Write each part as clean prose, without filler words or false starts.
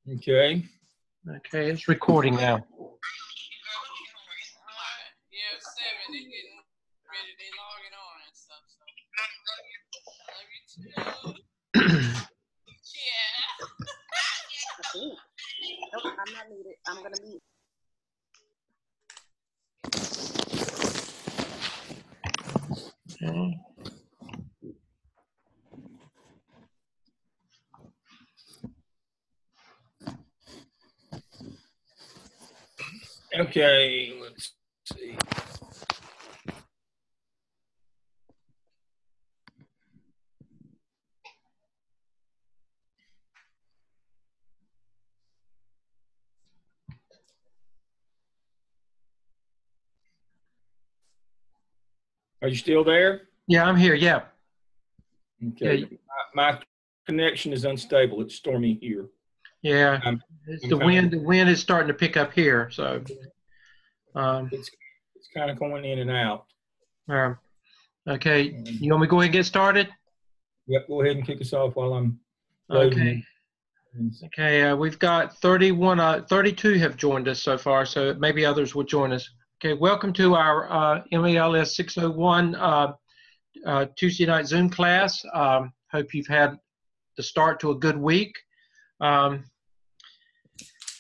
Okay. Okay, it's recording now. Yeah, 7, they getting ready, they logging on and stuff, so. Love you too. Yeah. Nope, I'm not muted. I'm gonna mute. Okay. Okay, let's see. Are you still there? Yeah, I'm here. Yeah. Okay. Yeah. My connection is unstable. It's stormy here. Yeah. The wind is starting to pick up here, so it's kind of going in and out. Okay. You want me to go ahead and get started? Yep. Go ahead and kick us off while I'm loading. Okay. We've got 32 have joined us so far, so maybe others will join us. Okay. Welcome to our MALS 601 Tuesday night Zoom class. Hope you've had the start to a good week.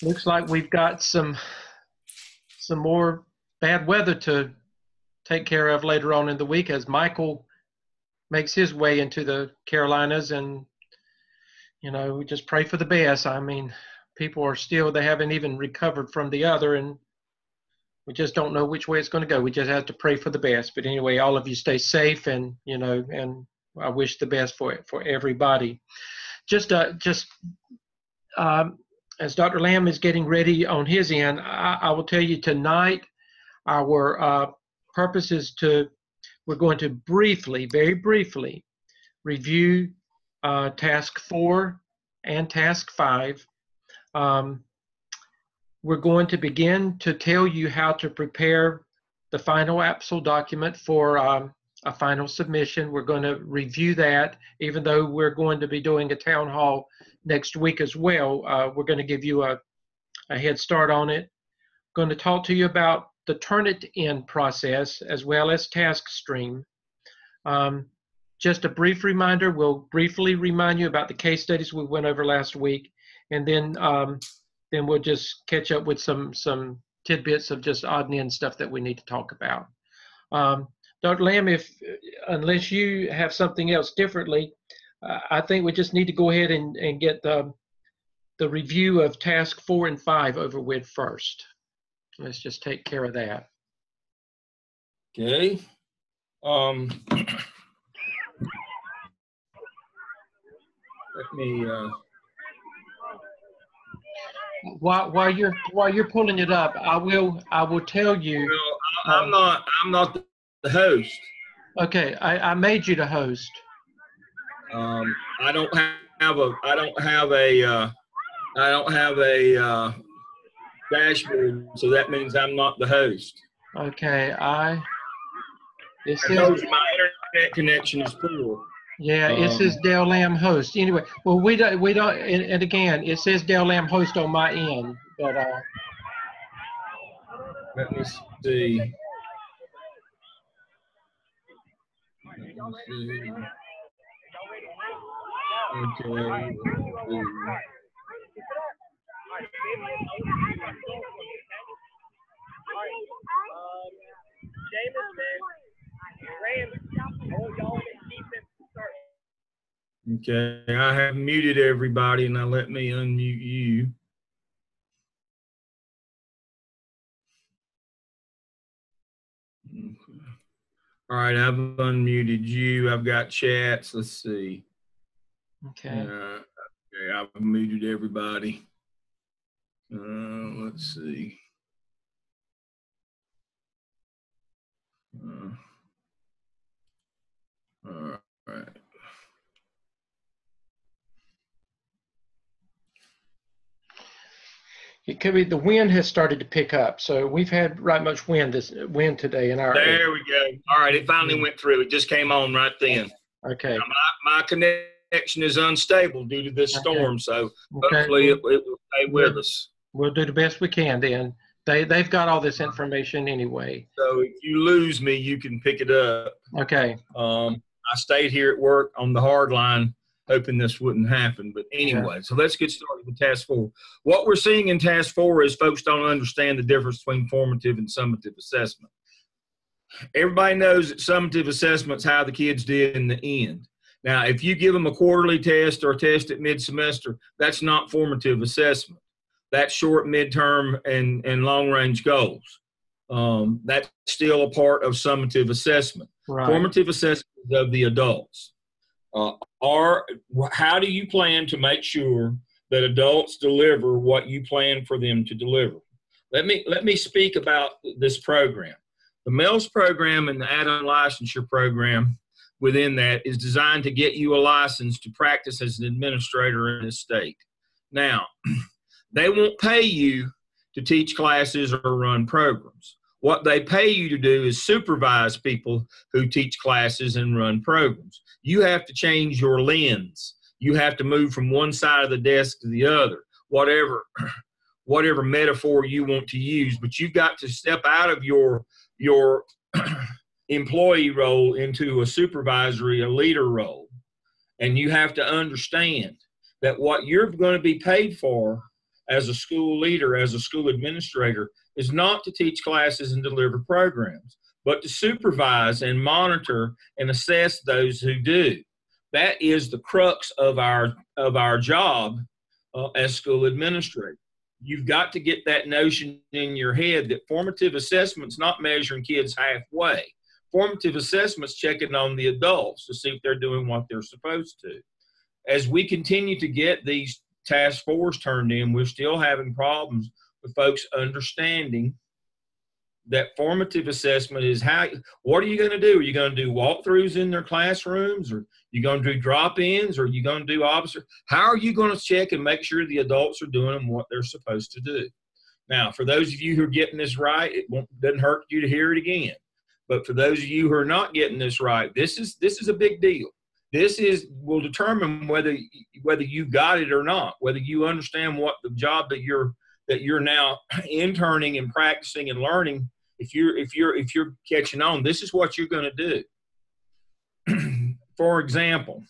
Looks like we've got some more bad weather to take care of later on in the week as Michael makes his way into the Carolinas, and we just pray for the best. I mean, people are still, they haven't even recovered from the other, and we just don't know which way it's going to go. We just have to pray for the best. But anyway, all of you stay safe, and and I wish the best for everybody. Just as Dr. Lamb is getting ready on his end, I will tell you tonight, our purpose is we're going to very briefly, review task 4 and task 5. We're going to begin to tell you how to prepare the final APSL document for a final submission. We're going to review that, even though we're going to be doing a town hall next week as well. We're going to give you a head start on it. Going to talk to you about the Turnitin process as well as TaskStream. Just a brief reminder, we'll briefly remind you about the case studies we went over last week, and then we'll just catch up with some tidbits of just odd and end stuff that we need to talk about. Dr. Lamb, unless you have something else differently, I think we just need to go ahead and get the review of task 4 and 5 over with first. Let's just take care of that. Okay. Let me. While you're pulling it up, I will tell you. Well, I'm not the host. Okay, I made you the host. I don't have a dashboard, so that means I'm not the host. Okay, I told you my internet connection is poor. Yeah, it says Dale Lamb host. Anyway, well, we don't, and again, it says Dale Lamb host on my end, but let me see. Okay. Okay, I have muted everybody. Now let me unmute you. All right, I've unmuted you. I've got chats. Let's see. Okay. Okay, I've muted everybody. Let's see. All right. It could be the wind has started to pick up, so we've had right much wind today in our area. There we go. All right, it finally went through. It just came on right then. Okay. Now, my connection connection is unstable due to this storm, so hopefully it will stay with us. We'll do the best we can then. They've got all this information anyway. So if you lose me, you can pick it up. Okay. I stayed here at work on the hard line hoping this wouldn't happen. But anyway, So let's get started with Task 4. What we're seeing in Task 4 is folks don't understand the difference between formative and summative assessment. Everybody knows that summative assessment's how the kids did in the end. Now, if you give them a quarterly test or a test at mid-semester, that's not formative assessment. That's short, midterm, and long-range goals. That's still a part of summative assessment. Right. Formative assessment is of the adults. How do you plan to make sure that adults deliver what you plan for them to deliver? Let me speak about this program. The MELS program and the add-on licensure program within that is designed to get you a license to practice as an administrator in this state. Now, they won't pay you to teach classes or run programs. What they pay you to do is supervise people who teach classes and run programs. You have to change your lens. You have to move from one side of the desk to the other, whatever metaphor you want to use. But you've got to step out of your employee role into a supervisory, a leader role. And you have to understand that what you're going to be paid for as a school leader, as a school administrator, is not to teach classes and deliver programs, but to supervise and monitor and assess those who do. That is the crux of our job as school administrators. You've got to get that notion in your head that formative assessment's not measuring kids halfway. Formative assessment's checking on the adults to see if they're doing what they're supposed to. As we continue to get these Task 4s turned in, we're still having problems with folks understanding that formative assessment is what are you going to do? Are you going to do walkthroughs in their classrooms? Or are you going to do drop-ins? Or are you going to do officer? How are you going to check and make sure the adults are doing what they're supposed to do? Now, for those of you who are getting this right, doesn't hurt you to hear it again. But for those of you who are not getting this right, this is a big deal. This will determine whether you got it or not, whether you understand what the job that you're now interning and practicing and learning. If you're catching on, this is what you're going to do. For example,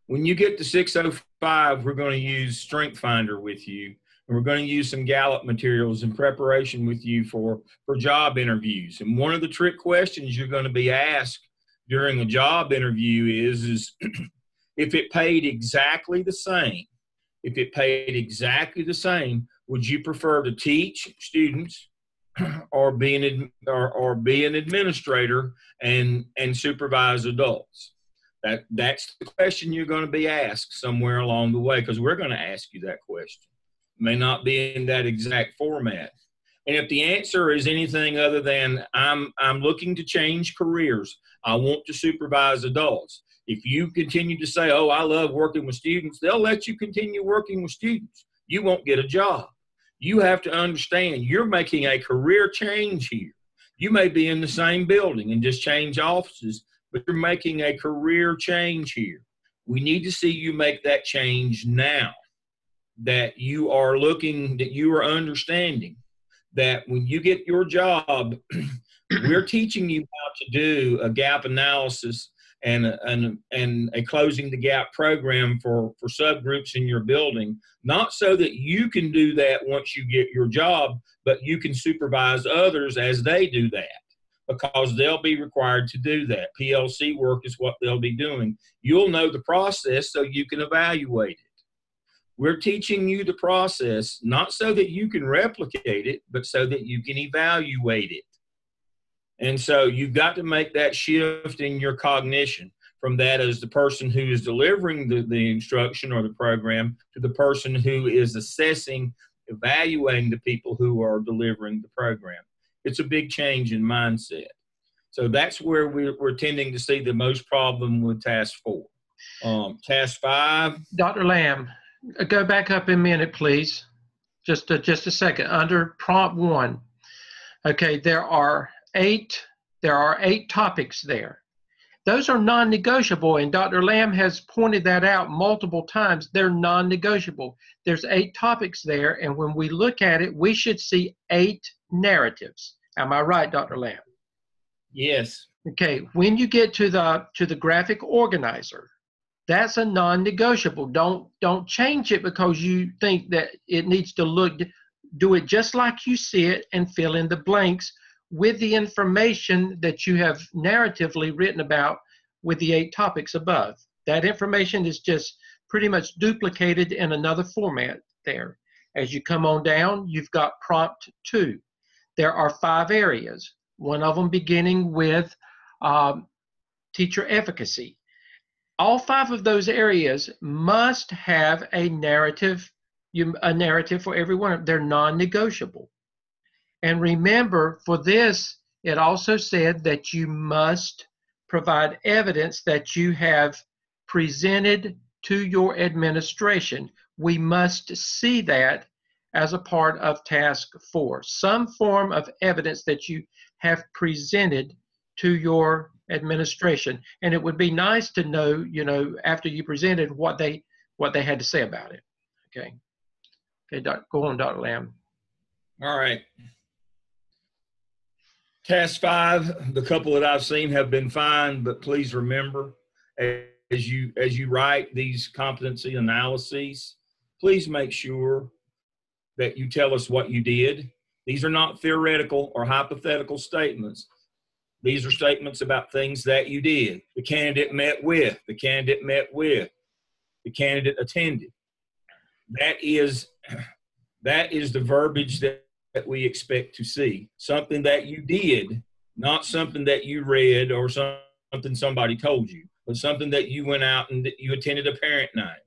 when you get to 605, we're going to use Strength Finder with you, and we're going to use some Gallup materials in preparation with you for job interviews. And one of the trick questions you're going to be asked during a job interview is if it paid exactly the same. If it paid exactly the same, would you prefer to teach students or be an administrator and supervise adults? That's the question you're going to be asked somewhere along the way, because we're going to ask you that question. It may not be in that exact format. And if the answer is anything other than I'm looking to change careers, I want to supervise adults. If you continue to say, oh, I love working with students, they'll let you continue working with students. You won't get a job. You have to understand you're making a career change here. You may be in the same building and just change offices, but you're making a career change here. We need to see you make that change now, that you are understanding that when you get your job, we're teaching you how to do a gap analysis and a closing the gap program for subgroups in your building, not so that you can do that once you get your job, but you can supervise others as they do that, because they'll be required to do that. PLC work is what they'll be doing. You'll know the process so you can evaluate it. We're teaching you the process, not so that you can replicate it, but so that you can evaluate it. And so you've got to make that shift in your cognition from that as the person who is delivering the instruction or the program to the person who is assessing, evaluating the people who are delivering the program. It's a big change in mindset. So that's where we're tending to see the most problem with Task 4. Task 5. Dr. Lamb, go back up a minute, please. Just a second. Under prompt 1, okay, there are eight topics there, Those are non-negotiable, and Dr. Lamb has pointed that out multiple times. They're non-negotiable. There's 8 topics there, and when we look at it, we should see 8 narratives. Am I right, Dr. Lamb? Yes. Okay, when you get to the graphic organizer, that's a non-negotiable. Don't change it because you think that it needs to do it just like you see it and fill in the blanks with the information that you have narratively written about with the 8 topics above. That information is just pretty much duplicated in another format there. As you come on down, you've got prompt 2. There are 5 areas, one of them beginning with teacher efficacy. All 5 of those areas must have a narrative for every one of them. They're non-negotiable. And remember, for this, it also said that you must provide evidence that you have presented to your administration. We must see that as a part of task 4, some form of evidence that you have presented to your administration. And it would be nice to know, after you presented, what they had to say about it. Okay. Okay, go on, Dr. Lamb. All right. Task 5, the couple that I've seen have been fine, but please remember, as you write these competency analyses, please make sure that you tell us what you did. These are not theoretical or hypothetical statements. These are statements about things that you did. The candidate met with, the candidate met with, the candidate attended. That is the verbiage that we expect to see. Something that you did, not something that you read or something somebody told you, but something that you went out and you attended a parent night.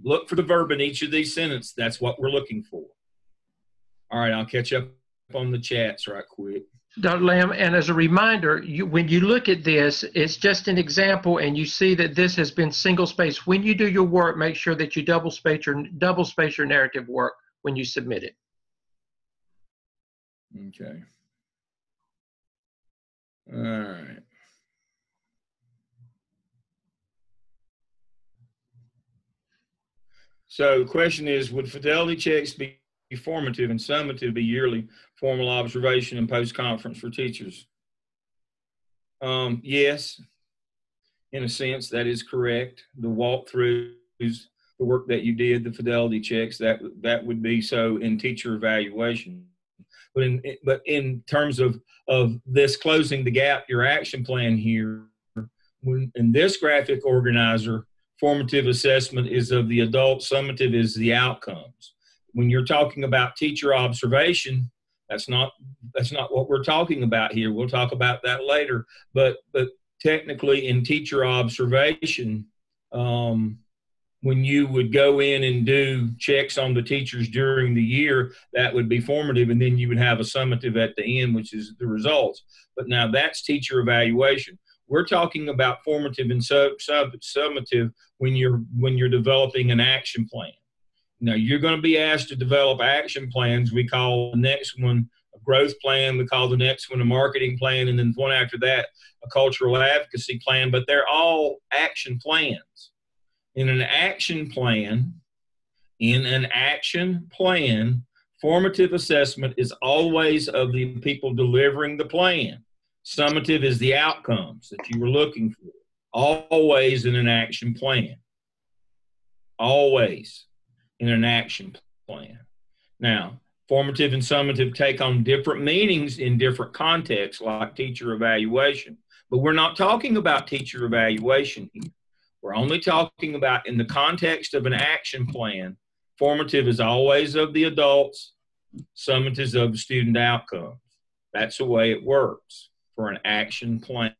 Look for the verb in each of these sentences. That's what we're looking for. All right, I'll catch up on the chats right quick. Dr. Lamb, and as a reminder, when you look at this, it's just an example, and you see that this has been single spaced. When you do your work, make sure that you double space your narrative work when you submit it. Okay. All right. So the question is, would fidelity checks be formative and summative be yearly formal observation and post-conference for teachers? Yes, in a sense, that is correct. The walkthroughs, the work that you did, the fidelity checks, that would be so in teacher evaluation. But in terms of this closing the gap, your action plan here, in this graphic organizer, formative assessment is of the adult, summative is the outcomes. When you're talking about teacher observation, that's not what we're talking about here. We'll talk about that later. But technically, in teacher observation, when you would go in and do checks on the teachers during the year, that would be formative, and then you would have a summative at the end, which is the results. But now that's teacher evaluation. We're talking about formative and summative when you're developing an action plan. Now, you're going to be asked to develop action plans. We call the next one a growth plan. We call the next one a marketing plan. And then one after that, a cultural advocacy plan. But they're all action plans. In an action plan, formative assessment is always of the people delivering the plan. Summative is the outcomes that you were looking for. Always in an action plan. Always in an action plan. Now, formative and summative take on different meanings in different contexts, like teacher evaluation. But we're not talking about teacher evaluation here. We're only talking about in the context of an action plan. Formative is always of the adults, summative is of student outcomes. That's the way it works for an action plan.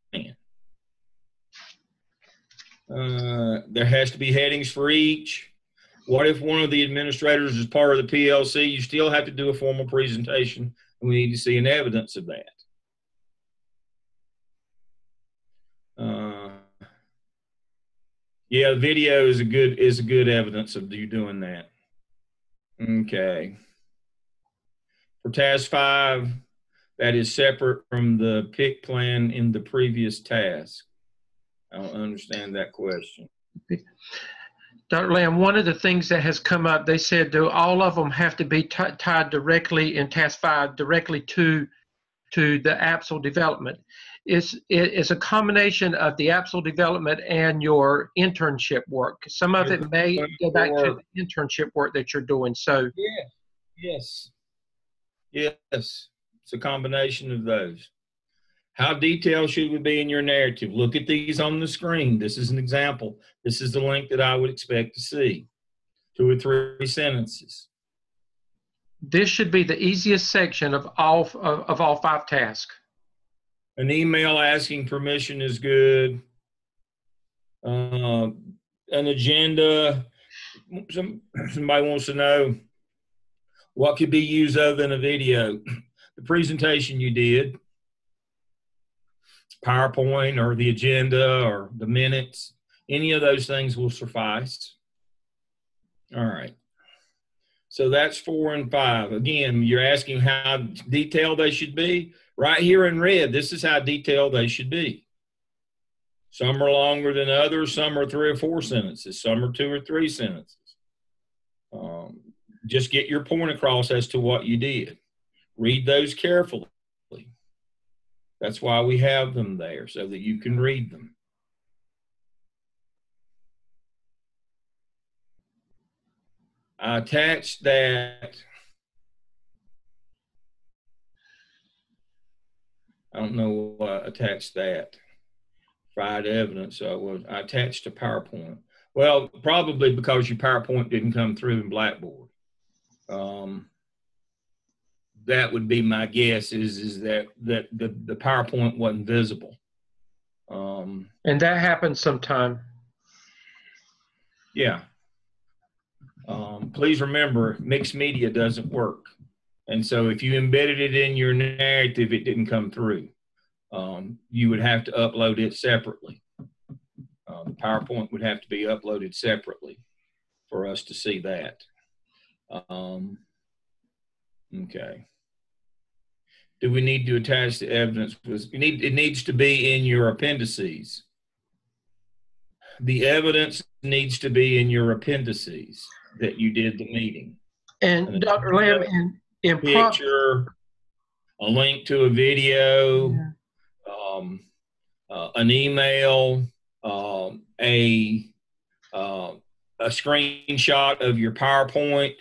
There has to be headings for each. What if one of the administrators is part of the PLC? You still have to do a formal presentation, and we need to see an evidence of that. Yeah, the video is a good evidence of you doing that. Okay. For task 5, that is separate from the PIC plan in the previous task? I don't understand that question. Dr. Lamb, one of the things that has come up, they said, do all of them have to be tied directly in task 5 directly to the APSL development? It's a combination of the APSL development and your internship work. Some of it may go back to the internship work that you're doing. So yes, it's a combination of those. How detailed should we be in your narrative? Look at these on the screen. This is an example. This is the length that I would expect to see. 2 or 3 sentences. This should be the easiest section of all 5 tasks. An email asking permission is good. An agenda. Somebody wants to know what could be used other than a video. The presentation you did, PowerPoint or the agenda or the minutes, any of those things will suffice. All right. So that's 4 and 5. Again, you're asking how detailed they should be. Right here in red, this is how detailed they should be. Some are longer than others. Some are 3 or 4 sentences. Some are 2 or 3 sentences. Just get your point across as to what you did. Read those carefully. That's why we have them there, so that you can read them. I attached that. I don't know why I attached that. Provide evidence. So I attached a PowerPoint. Well, probably because your PowerPoint didn't come through in Blackboard. That would be my guess. Is that the PowerPoint wasn't visible. And that happens sometime. Yeah. Please remember, mixed media doesn't work. And so if you embedded it in your narrative, it didn't come through. You would have to upload it separately. The PowerPoint would have to be uploaded separately for us to see that. Okay. Do we need to attach the evidence? It needs to be in your appendices. The evidence needs to be in your appendices that you did the meeting. And Dr. Lamb, in picture, a link to a video, an email, a screenshot of your PowerPoint.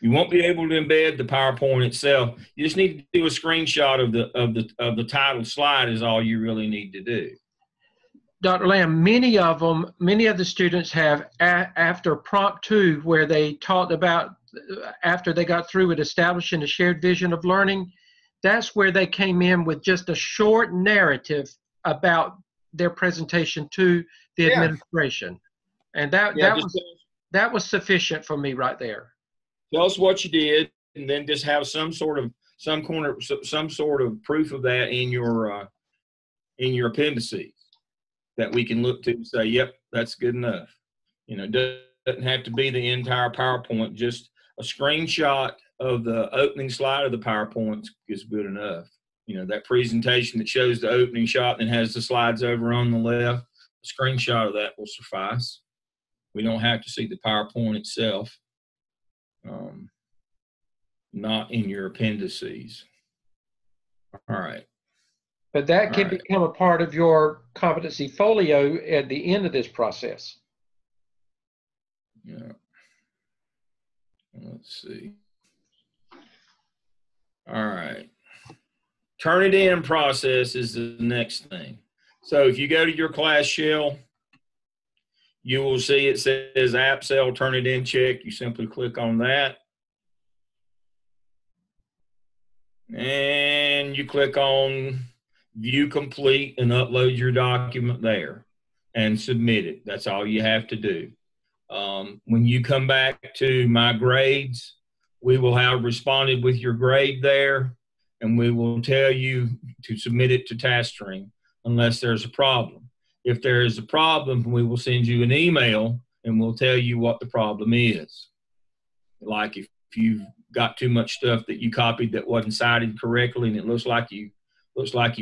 You won't be able to embed the PowerPoint itself. You just need to do a screenshot of the title slide is all you really need to do. Dr. Lamb, many of the students have, after prompt 2, where they talked about, after they got through with establishing a shared vision of learning, that's where they came in with just a short narrative about their presentation to the administration. And that was sufficient for me right there. Tell us what you did, and then just have some sort of proof of that in your appendices that we can look to and say, yep, that's good enough. You know, it doesn't have to be the entire PowerPoint. Just a screenshot of the opening slide of the PowerPoint is good enough. You know, that presentation that shows the opening shot and has the slides over on the left, a screenshot of that will suffice. We don't have to see the PowerPoint itself. Not in your appendices. All right. But that can become a part of your competency folio at the end of this process. Yeah. Let's see. All right. Turn it in process is the next thing. So if you go to your class shell, you will see it says app cell turn it in check. You simply click on that. And you click on view complete and upload your document there and submit it. That's all you have to do. When you come back to my grades, we will have responded with your grade there, and we will tell you to submit it to TaskStream unless there's a problem. If there is a problem, we will send you an email and we'll tell you what the problem is. Like if you've got too much stuff that you copied that wasn't cited correctly, and it looks like you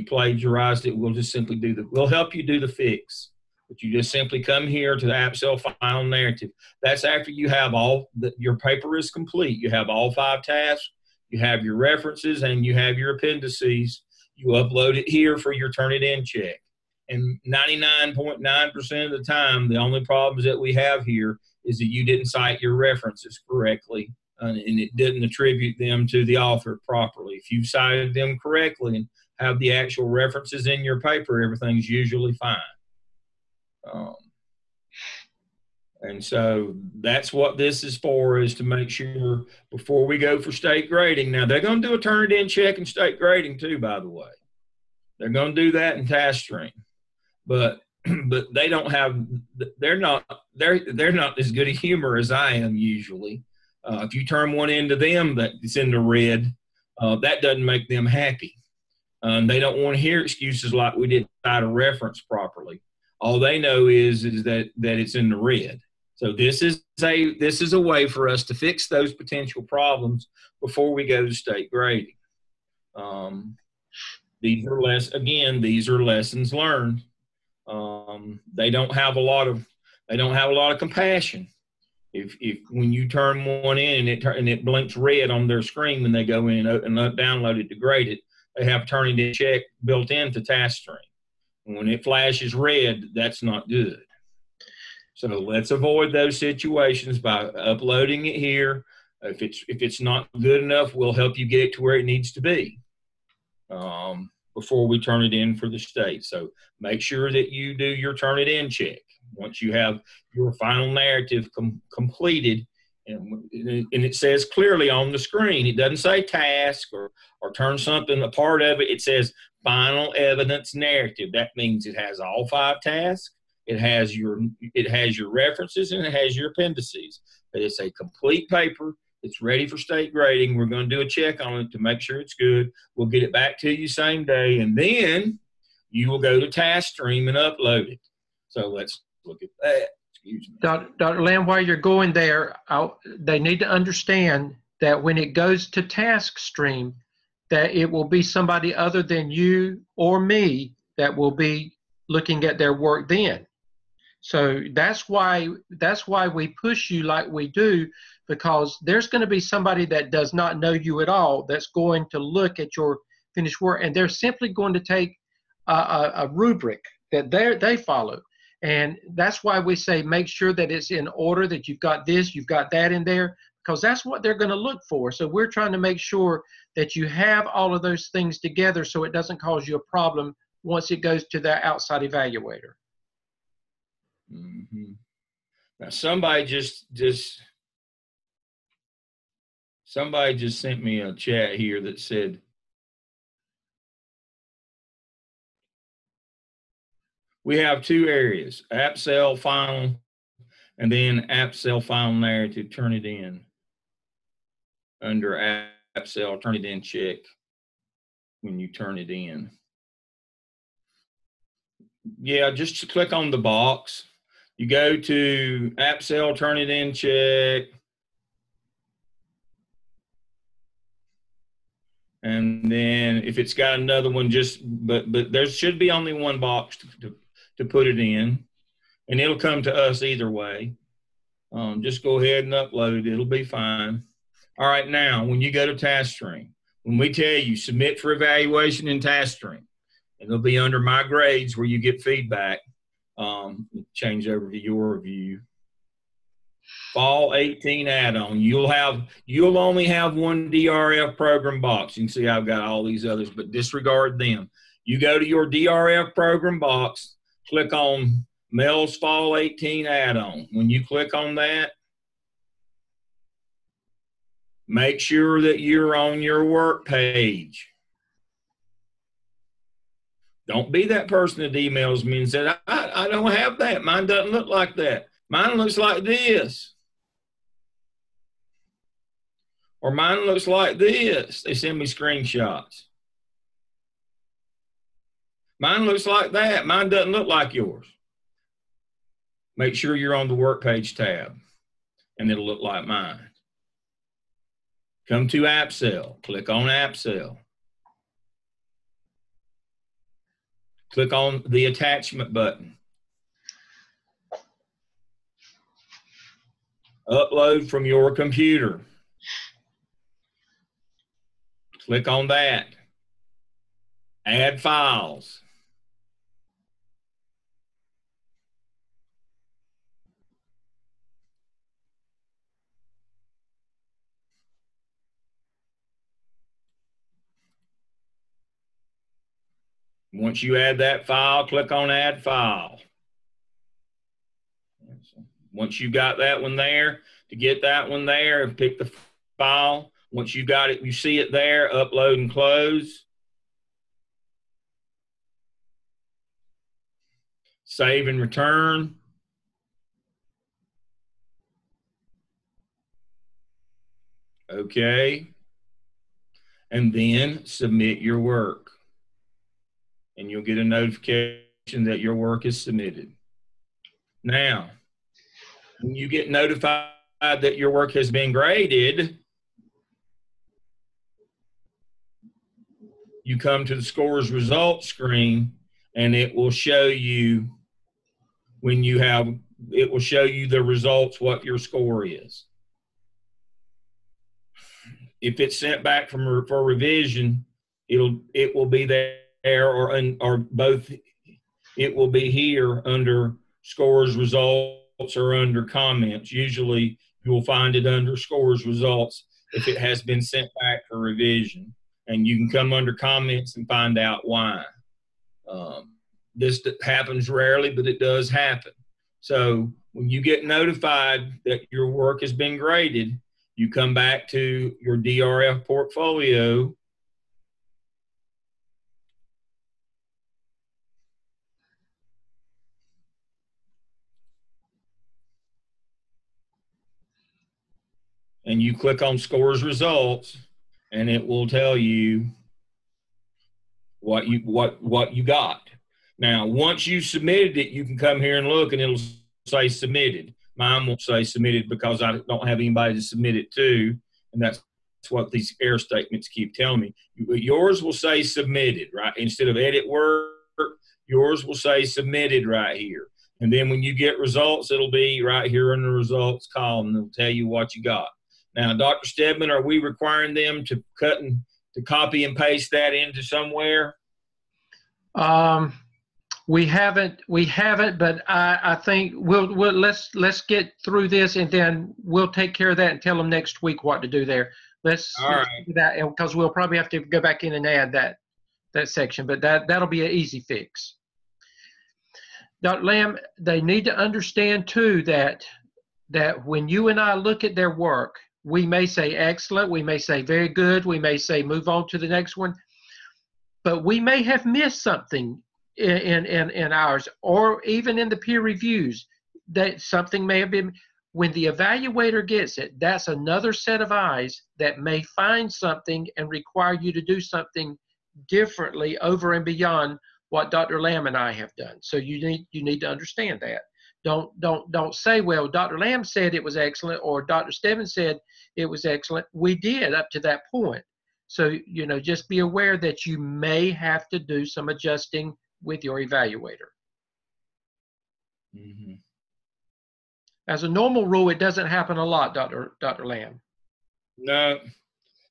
plagiarized it, we'll just simply we'll help you do the fix. But you just simply come here to the AppSell final narrative. That's after you have your paper is complete. You have all 5 tasks, you have your references, and you have your appendices. You upload it here for your Turnitin check. And 99.9% of the time, the only problems that we have here is that you didn't cite your references correctly, and it didn't attribute them to the author properly. If you've cited them correctly and have the actual references in your paper, everything's usually fine. And so that's what this is for, is to make sure before we go for state grading. Now, they're going to do a Turnitin check and state grading too, by the way. They're going to do that in TaskStream. But they don't have, they're not as good a humor as I am usually. If you turn one into them that's in the red, that doesn't make them happy. They don't want to hear excuses like we didn't cite a reference properly. All they know is that it's in the red. So this is a way for us to fix those potential problems before we go to state grading. These are lessons learned. They don't have a lot of compassion. If when you turn one in and it blinks red on their screen when they go in and download it to grade it, they have Turnitin check built into TaskStream. When it flashes red, that's not good. So let's avoid those situations by uploading it here. If it's not good enough, we'll help you get it to where it needs to be before we turn it in for the state. So make sure that you do your Turnitin check. Once you have your final narrative completed, and it says clearly on the screen, it doesn't say task or turn something a part of it. It says final evidence narrative. That means it has all 5 tasks. It has your references, and it has your appendices. But it's a complete paper. It's ready for state grading. We're going to do a check on it to make sure it's good. We'll get it back to you same day, and then you will go to TaskStream and upload it. So let's look at that. Excuse me. Dr. Lamb, while you're going there, they need to understand that when it goes to TaskStream, that it will be somebody other than you or me that will be looking at their work then. So that's why we push you like we do, because there's going to be somebody that does not know you at all that's going to look at your finished work, and they're simply going to take a rubric that they follow. And that's why we say make sure that it's in order, that you've got this, you've got that in there, because that's what they're going to look for. So we're trying to make sure that you have all of those things together so it doesn't cause you a problem once it goes to that outside evaluator. Mm-hmm. Now somebody just sent me a chat here that said, we have 2 areas, AppSell final and then AppSell final narrative, Turnitin. Under AppSell, Turnitin check when you turn it in. Yeah, just click on the box. You go to AppSell, Turnitin check. And then if it's got another one, but there should be only one box to put it in, and it'll come to us either way. Just go ahead and upload it. It'll be fine. All right, now, when you go to TaskStream, when we tell you submit for evaluation in TaskStream, and it'll be under My Grades where you get feedback, change over to your view. Fall 18 add-on. You'll only have one DRF program box. You can see I've got all these others, but disregard them. You go to your DRF program box, click on Mel's Fall 18 add-on. When you click on that, make sure that you're on your work page. Don't be that person that emails me and said, I don't have that. Mine doesn't look like that. Mine looks like this. Or mine looks like this. They send me screenshots. Mine looks like that. Mine doesn't look like yours. Make sure you're on the work page tab, and it'll look like mine. Come to AppSell. Click on AppSell. Click on the attachment button. Upload from your computer. Click on that. Add files. Once you add that file, click on Add File. Once you got that one there, to get that one there, pick the file. Once you got it, you see it there, upload and close. Save and return. Okay. And then submit your work. And you'll get a notification that your work is submitted. Now, when you get notified that your work has been graded, you come to the scores results screen, and it will show you it will show you the results, what your score is. If it's sent back for revision, it will be there, or both. It will be here under scores results or under comments. Usually you will find it under scores results if it has been sent back for revision, and you can come under comments and find out why. This happens rarely, but it does happen. So when you get notified that your work has been graded, you come back to your DRF portfolio. And you click on scores results, and it will tell you what you got. Now, once you submitted it, you can come here and look, and it'll say submitted. Mine won't say submitted because I don't have anybody to submit it to, and that's what these error statements keep telling me. Yours will say submitted, right? Instead of edit work, yours will say submitted right here. And then when you get results, it'll be right here in the results column. It'll tell you what you got. Now, Dr. Stedman, are we requiring them to copy and paste that into somewhere? We haven't, but I think let's get through this, and then we'll take care of that and tell them next week what to do there. Let's do that, because we'll probably have to go back in and add that section, but that'll be an easy fix. Dr. Lamb, they need to understand too that when you and I look at their work, we may say excellent, we may say very good, we may say move on to the next one, but we may have missed something in ours, or even in the peer reviews, that something may have been. When the evaluator gets it, that's another set of eyes that may find something and require you to do something differently over and beyond what Dr. Lamb and I have done. So you need to understand that. Don't say, well, Dr. Lamb said it was excellent, or Dr. Stedman said it was excellent. We did up to that point. So, just be aware that you may have to do some adjusting with your evaluator. Mm-hmm. As a normal rule, it doesn't happen a lot, Dr. Lamb. No.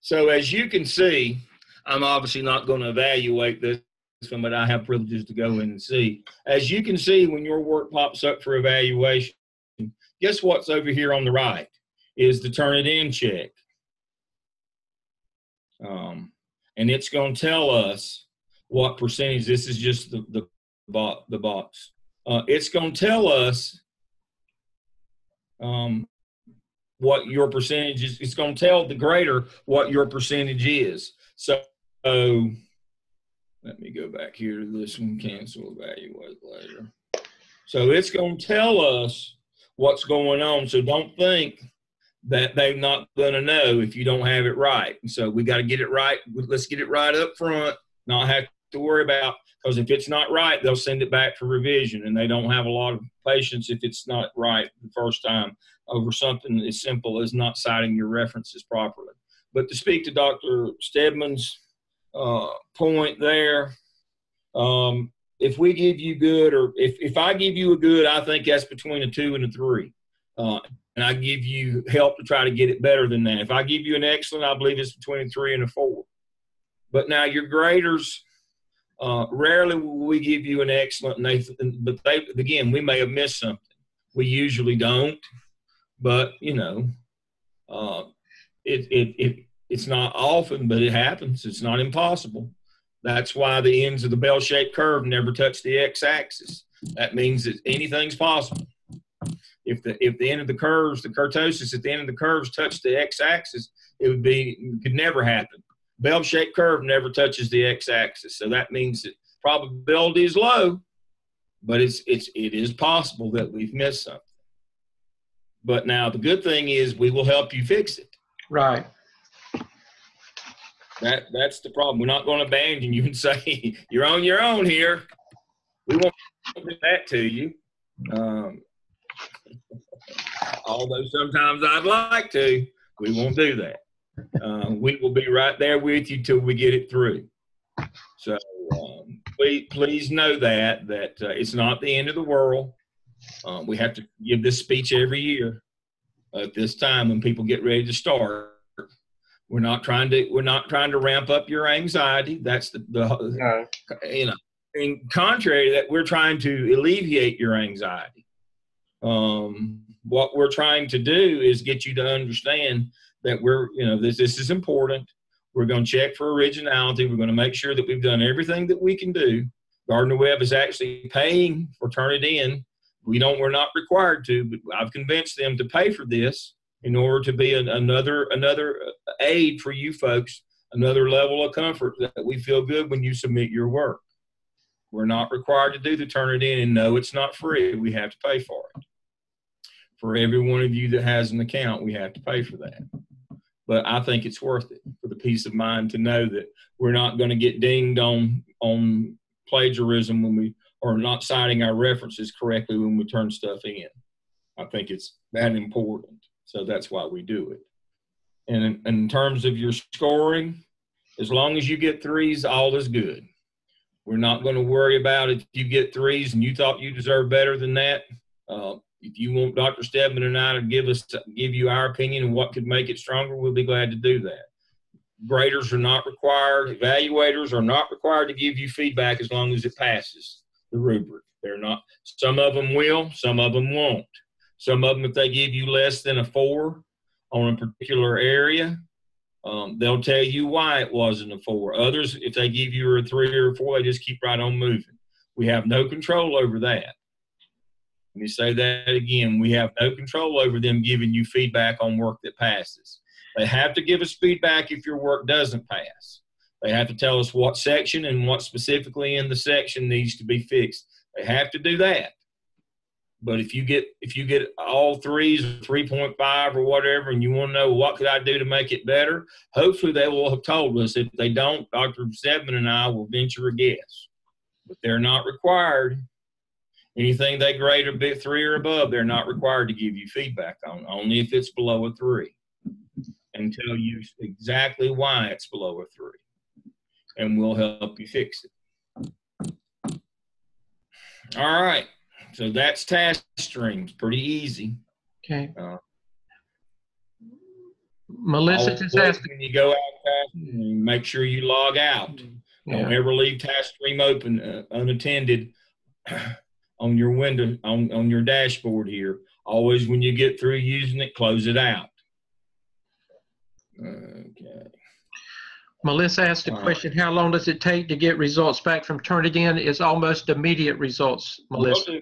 So as you can see, I'm obviously not going to evaluate this one, but I have privileges to go in and see. As you can see, when your work pops up for evaluation, guess what's over here on the right is the Turnitin check. And it's going to tell us what percentage. This is just the box. It's going to tell us what your percentage is. It's going to tell the grader what your percentage is. So let me go back here to this one, cancel evaluate later. So it's going to tell us what's going on. So don't think that they're not going to know if you don't have it right. And so we got to get it right. Let's get it right up front, not have to worry about, because if it's not right, they'll send it back for revision, and they don't have a lot of patience if it's not right the first time over something as simple as not citing your references properly. But to speak to Dr. Stedman's point there, if we give you good, or if I give you a good, I think that's between a 2 and a 3. And I give you help to try to get it better than that. If I give you an excellent, I believe it's between a 3 and a 4. But now your graders, rarely will we give you an excellent, but again, we may have missed something. We usually don't, but it's not often, but it happens. It's not impossible. That's why the ends of the bell-shaped curve never touch the x-axis. That means that anything's possible. If the end of the curves, the kurtosis at the end of the curves touch the x-axis, it could never happen. Bell-shaped curve never touches the x-axis, so that means that probability is low, but it is possible that we've missed something. But now the good thing is we will help you fix it. Right. That's the problem. We're not going to abandon you and say you're on your own here. We won't do that to you. Although sometimes I'd like to, we won't do that. We will be right there with you till we get it through. So please know that it's not the end of the world. We have to give this speech every year at this time when people get ready to start. We're not trying to ramp up your anxiety. That's in contrary, that we're trying to alleviate your anxiety. What we're trying to do is get you to understand that this is important. We're going to check for originality. We're going to make sure that we've done everything that we can do. Gardner-Webb is actually paying for Turnitin. We're not required to, but I've convinced them to pay for this in order to be another aid for you folks, another level of comfort that we feel good when you submit your work. We're not required to do the Turnitin, and no, it's not free. We have to pay for it. For every one of you that has an account, we have to pay for that. But I think it's worth it for the peace of mind to know that we're not going to get dinged on plagiarism when we are not citing our references correctly when we turn stuff in. I think it's that important. So that's why we do it. And in terms of your scoring, as long as you get 3s, all is good. We're not going to worry about if you get 3s and you thought you deserve better than that. If you want Dr. Stedman and I to give you our opinion of what could make it stronger, we'll be glad to do that. Graders are not required. Evaluators are not required to give you feedback as long as it passes the rubric. They're not. Some of them will. Some of them won't. Some of them, if they give you less than a 4 on a particular area, they'll tell you why it wasn't a 4. Others, if they give you a 3 or a 4, they just keep right on moving. We have no control over that. Let me say that again. We have no control over them giving you feedback on work that passes. They have to give us feedback if your work doesn't pass. They have to tell us what section and what specifically in the section needs to be fixed. They have to do that. But if you get all 3s or 3.5 or whatever, and you want to know what could I do to make it better, hopefully they will have told us. If they don't, Dr. Stedman and I will venture a guess. But they're not required. Anything they grade a 3 or above, they're not required to give you feedback on, only if it's below a 3, and tell you exactly why it's below a 3. And we'll help you fix it. All right. So that's task streams. Pretty easy. Okay. Melissa just asked. When you go out, make sure you log out. Yeah. Don't ever leave task stream open unattended on your window, on your dashboard here. Always, when you get through using it, close it out. Okay. Melissa asked a question, how long does it take to get results back from Turnitin? It's almost immediate results, Melissa.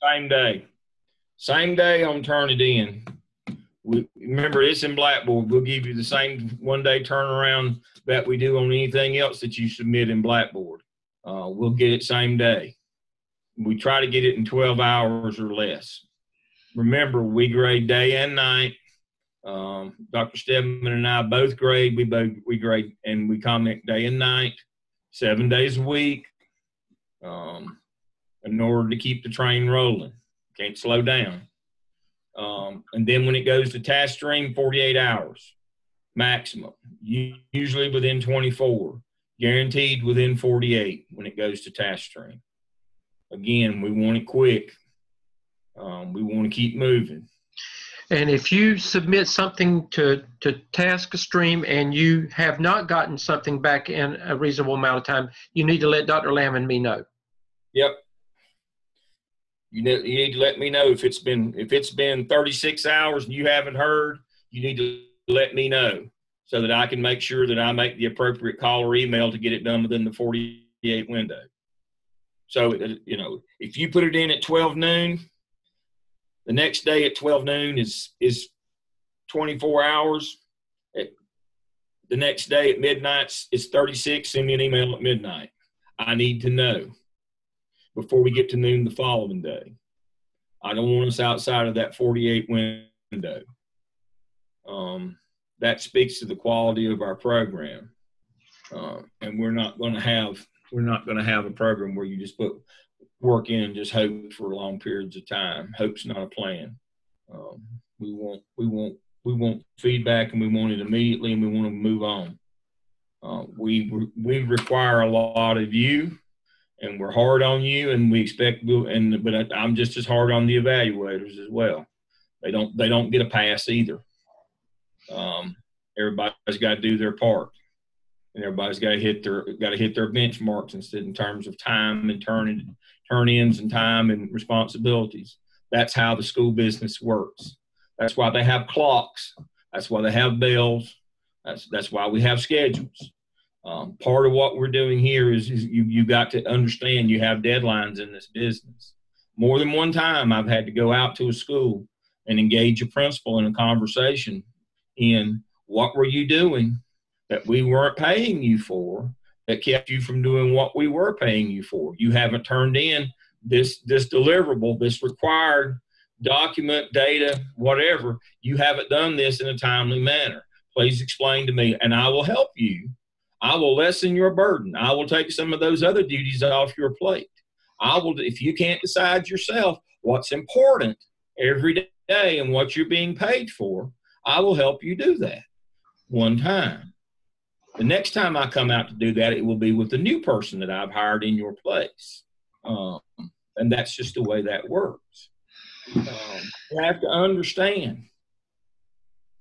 Same day. Same day on Turnitin. Remember, it's in Blackboard. We'll give you the same one-day turnaround that we do on anything else that you submit in Blackboard. We'll get it same day. We try to get it in 12 hours or less. Remember, we grade day and night. Dr. Stedman and I both grade. We grade and we comment day and night, 7 days a week, in order to keep the train rolling. Can't slow down. And then when it goes to task stream, 48 hours. maximum. Usually within 24, guaranteed within 48 when it goes to TaskStream. Again, we want it quick. We want to keep moving. And if you submit something to TaskStream and you have not gotten something back in a reasonable amount of time, you need to let Dr. Lamb and me know. Yep. You need to let me know if it's been 36 hours and you haven't heard. You need to let me know so that I can make sure that I make the appropriate call or email to get it done within the 48 window. So, you know, if you put it in at 12 noon, the next day at 12 noon is 24 hours. The next day at midnight is 36. Send me an email at midnight. I need to know before we get to noon the following day. I don't want us outside of that 48 window. That speaks to the quality of our program. And we're not going to have a program where you just put work in and just hope for long periods of time. Hope's not a plan. We want feedback, and we want it immediately, and we want to move on. We require a lot of you, and we're hard on you, and we expect. But I'm just as hard on the evaluators as well. They don't get a pass either. Everybody's got to do their part, and everybody's got to hit their benchmarks in terms of time and turn-ins and time and responsibilities. That's how the school business works. That's why they have clocks. That's why they have bells. That's why we have schedules. Part of what we're doing here is you got to understand you have deadlines in this business. More than one time I've had to go out to a school and engage a principal in a conversation in what were you doing that we weren't paying you for that kept you from doing what we were paying you for. You haven't turned in this deliverable, this required document, data, whatever. You haven't done this in a timely manner. Please explain to me, and I will help you. I will lessen your burden. I will take some of those other duties off your plate. If you can't decide yourself what's important every day and what you're being paid for, I will help you do that one time. The next time I come out to do that, it will be with the new person that I've hired in your place. And that's just the way that works. You have to understand,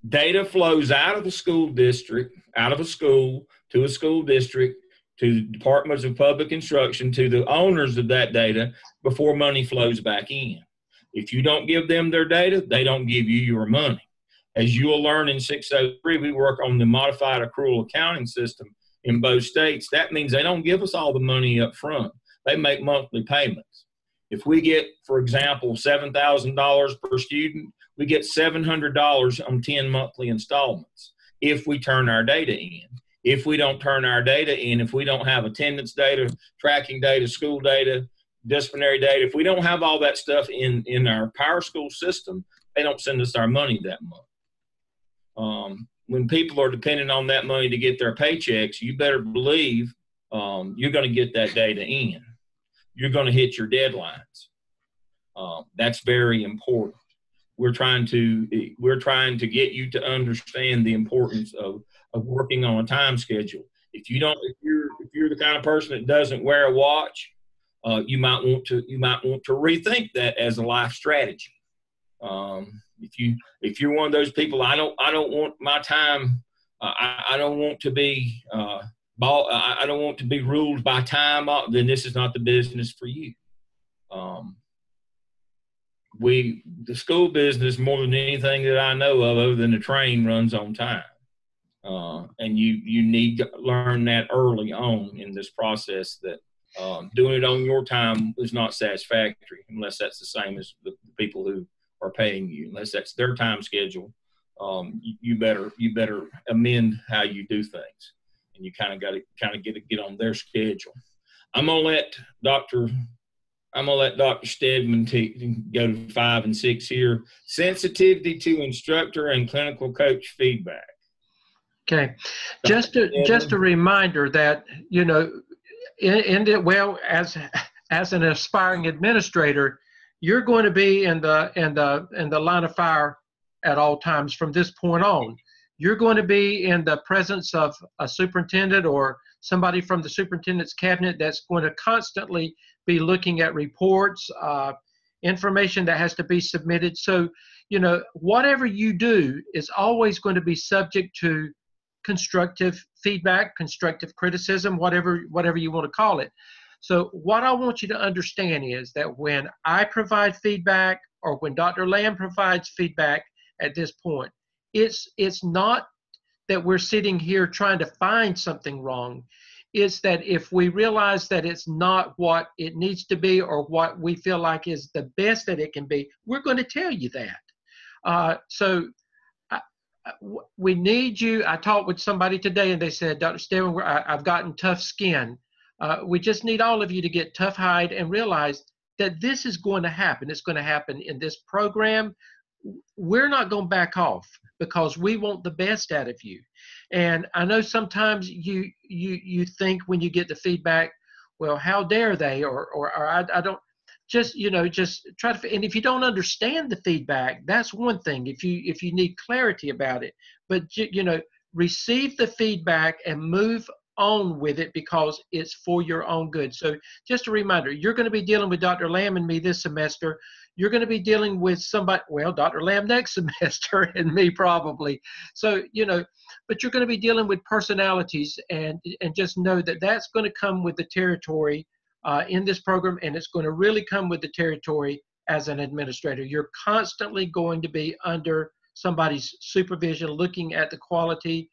data flows out of the school district, out of a school, to a school district, to the departments of public instruction, to the owners of that data before money flows back in. If you don't give them their data, they don't give you your money. As you will learn in 603, we work on the modified accrual accounting system in both states. That means they don't give us all the money up front. They make monthly payments. If we get, for example, $7,000 per student, we get $700 on 10 monthly installments if we turn our data in. If we don't turn our data in, if we don't have attendance data, tracking data, school data, disciplinary data, if we don't have all that stuff in our Power School system, they don't send us our money that month. When people are depending on that money to get their paychecks, you better believe you're going to get that data in. You're going to hit your deadlines. That's very important. We're trying to get you to understand the importance of working on a time schedule. If you're the kind of person that doesn't wear a watch, you might want to rethink that as a life strategy. If you're one of those people, I don't want my time. I don't want to be I don't want to be ruled by time. Then this is not the business for you. The school business, more than anything that I know of, other than the train, runs on time. And you need to learn that early on in this process that doing it on your time is not satisfactory unless that's the same as the people who are paying you. Unless that's their time schedule, you better amend how you do things, and you kind of got to get on their schedule. I'm gonna let Dr. Stedman go to 5 and 6 here. Sensitivity to instructor and clinical coach feedback. Okay, just a reminder that, you know, as an aspiring administrator, you're going to be in the line of fire at all times from this point on. you're going to be in the presence of a superintendent or somebody from the superintendent's cabinet that's going to constantly be looking at reports, information that has to be submitted. So, you know, whatever you do is always going to be subject to constructive feedback, constructive criticism, whatever you want to call it. So what I want you to understand is that when I provide feedback or when Dr. Lamb provides feedback at this point, it's not that we're sitting here trying to find something wrong. It's that if we realize that it's not what it needs to be or what we feel like is the best that it can be, we're going to tell you that. We need you. I talked with somebody today and they said, Dr. Stebbins, I've gotten tough skin. We just need all of you to get tough hide and realize that this is going to happen. It's going to happen in this program. We're not going to back off because we want the best out of you. And I know sometimes you think when you get the feedback, well, how dare they, or I don't, just, you know, just try to, and if you don't understand the feedback, that's one thing, if you need clarity about it, but you know, receive the feedback and move on with it because it's for your own good. So just a reminder, you're going to be dealing with Dr. Lamb and me this semester. You're going to be dealing with somebody, well, Dr. Lamb next semester and me probably. So, you know, but you're going to be dealing with personalities, and just know that that's going to come with the territory in this program, and it's going to really come with the territory as an administrator. You're constantly going to be under somebody's supervision, looking at the quality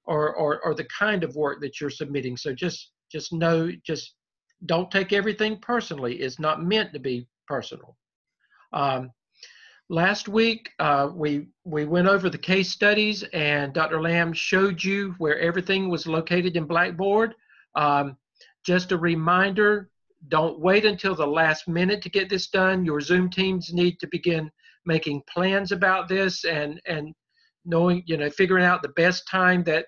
or the kind of work that you're submitting. So just know, just don't take everything personally. It's not meant to be personal. Last week, we went over the case studies, and Dr. Lamb showed you where everything was located in Blackboard. Just a reminder, don't wait until the last minute to get this done. Your Zoom teams need to begin making plans about this and knowing, you know, figuring out the best time that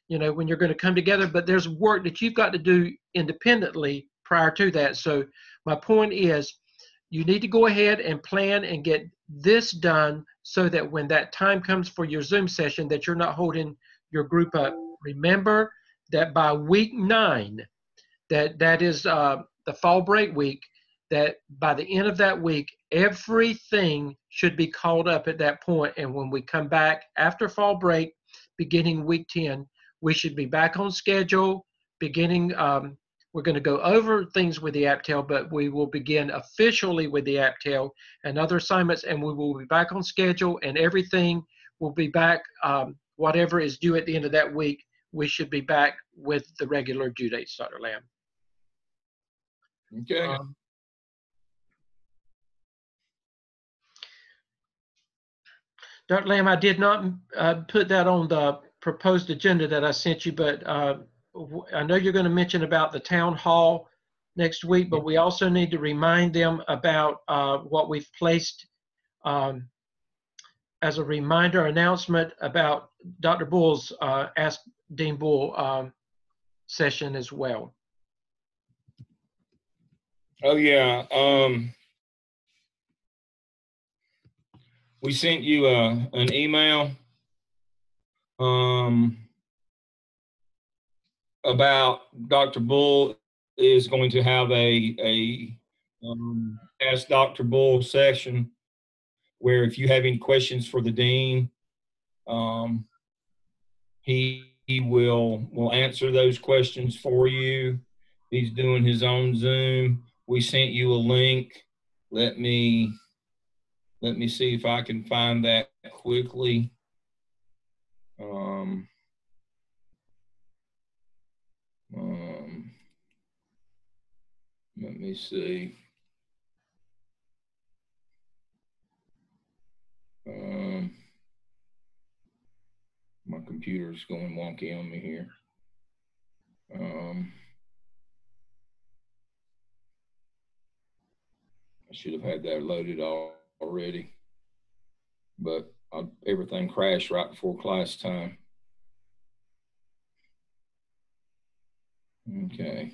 you know, when you're going to come together. But there's work that you've got to do independently prior to that. So my point is, you need to go ahead and plan and get this done so that when that time comes for your Zoom session, that you're not holding your group up. Remember that by week 9, that is the fall break week, that by the end of that week, everything should be called up at that point. And when we come back after fall break, beginning week 10, we should be back on schedule. Beginning, we're going to go over things with the APTEL, but we will begin officially with the APTEL and other assignments, and we will be back on schedule, and everything will be back. Whatever is due at the end of that week, we should be back with the regular due dates, Dr. Lamb. Okay. Dr. Lamb, I did not put that on the proposed agenda that I sent you, but I know you're going to mention about the town hall next week, but we also need to remind them about what we've placed as a reminder announcement about Dr. Bull's Ask Dean Bull session as well. Oh yeah. We sent you an email about Dr. Bull is going to have a Ask Dr. Bull session where if you have any questions for the dean, he will answer those questions for you. He's doing his own Zoom. We sent you a link. Let me see if I can find that quickly. Let me see. My computer's going wonky on me here. I should have had that loaded already, but everything crashed right before class time. Okay.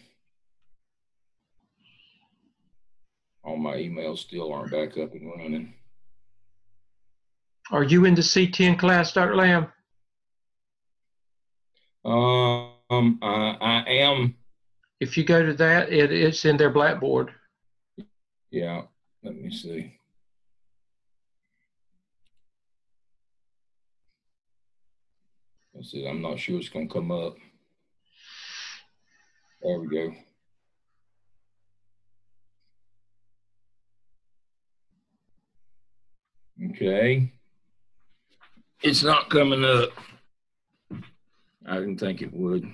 All my emails still aren't back up and running. Are you in the C10 class, Dr. Lamb? I am. If you go to that, it's in their Blackboard. Yeah. Let me see. Let's see. I'm not sure it's going to come up. There we go. Okay. It's not coming up. I didn't think it would.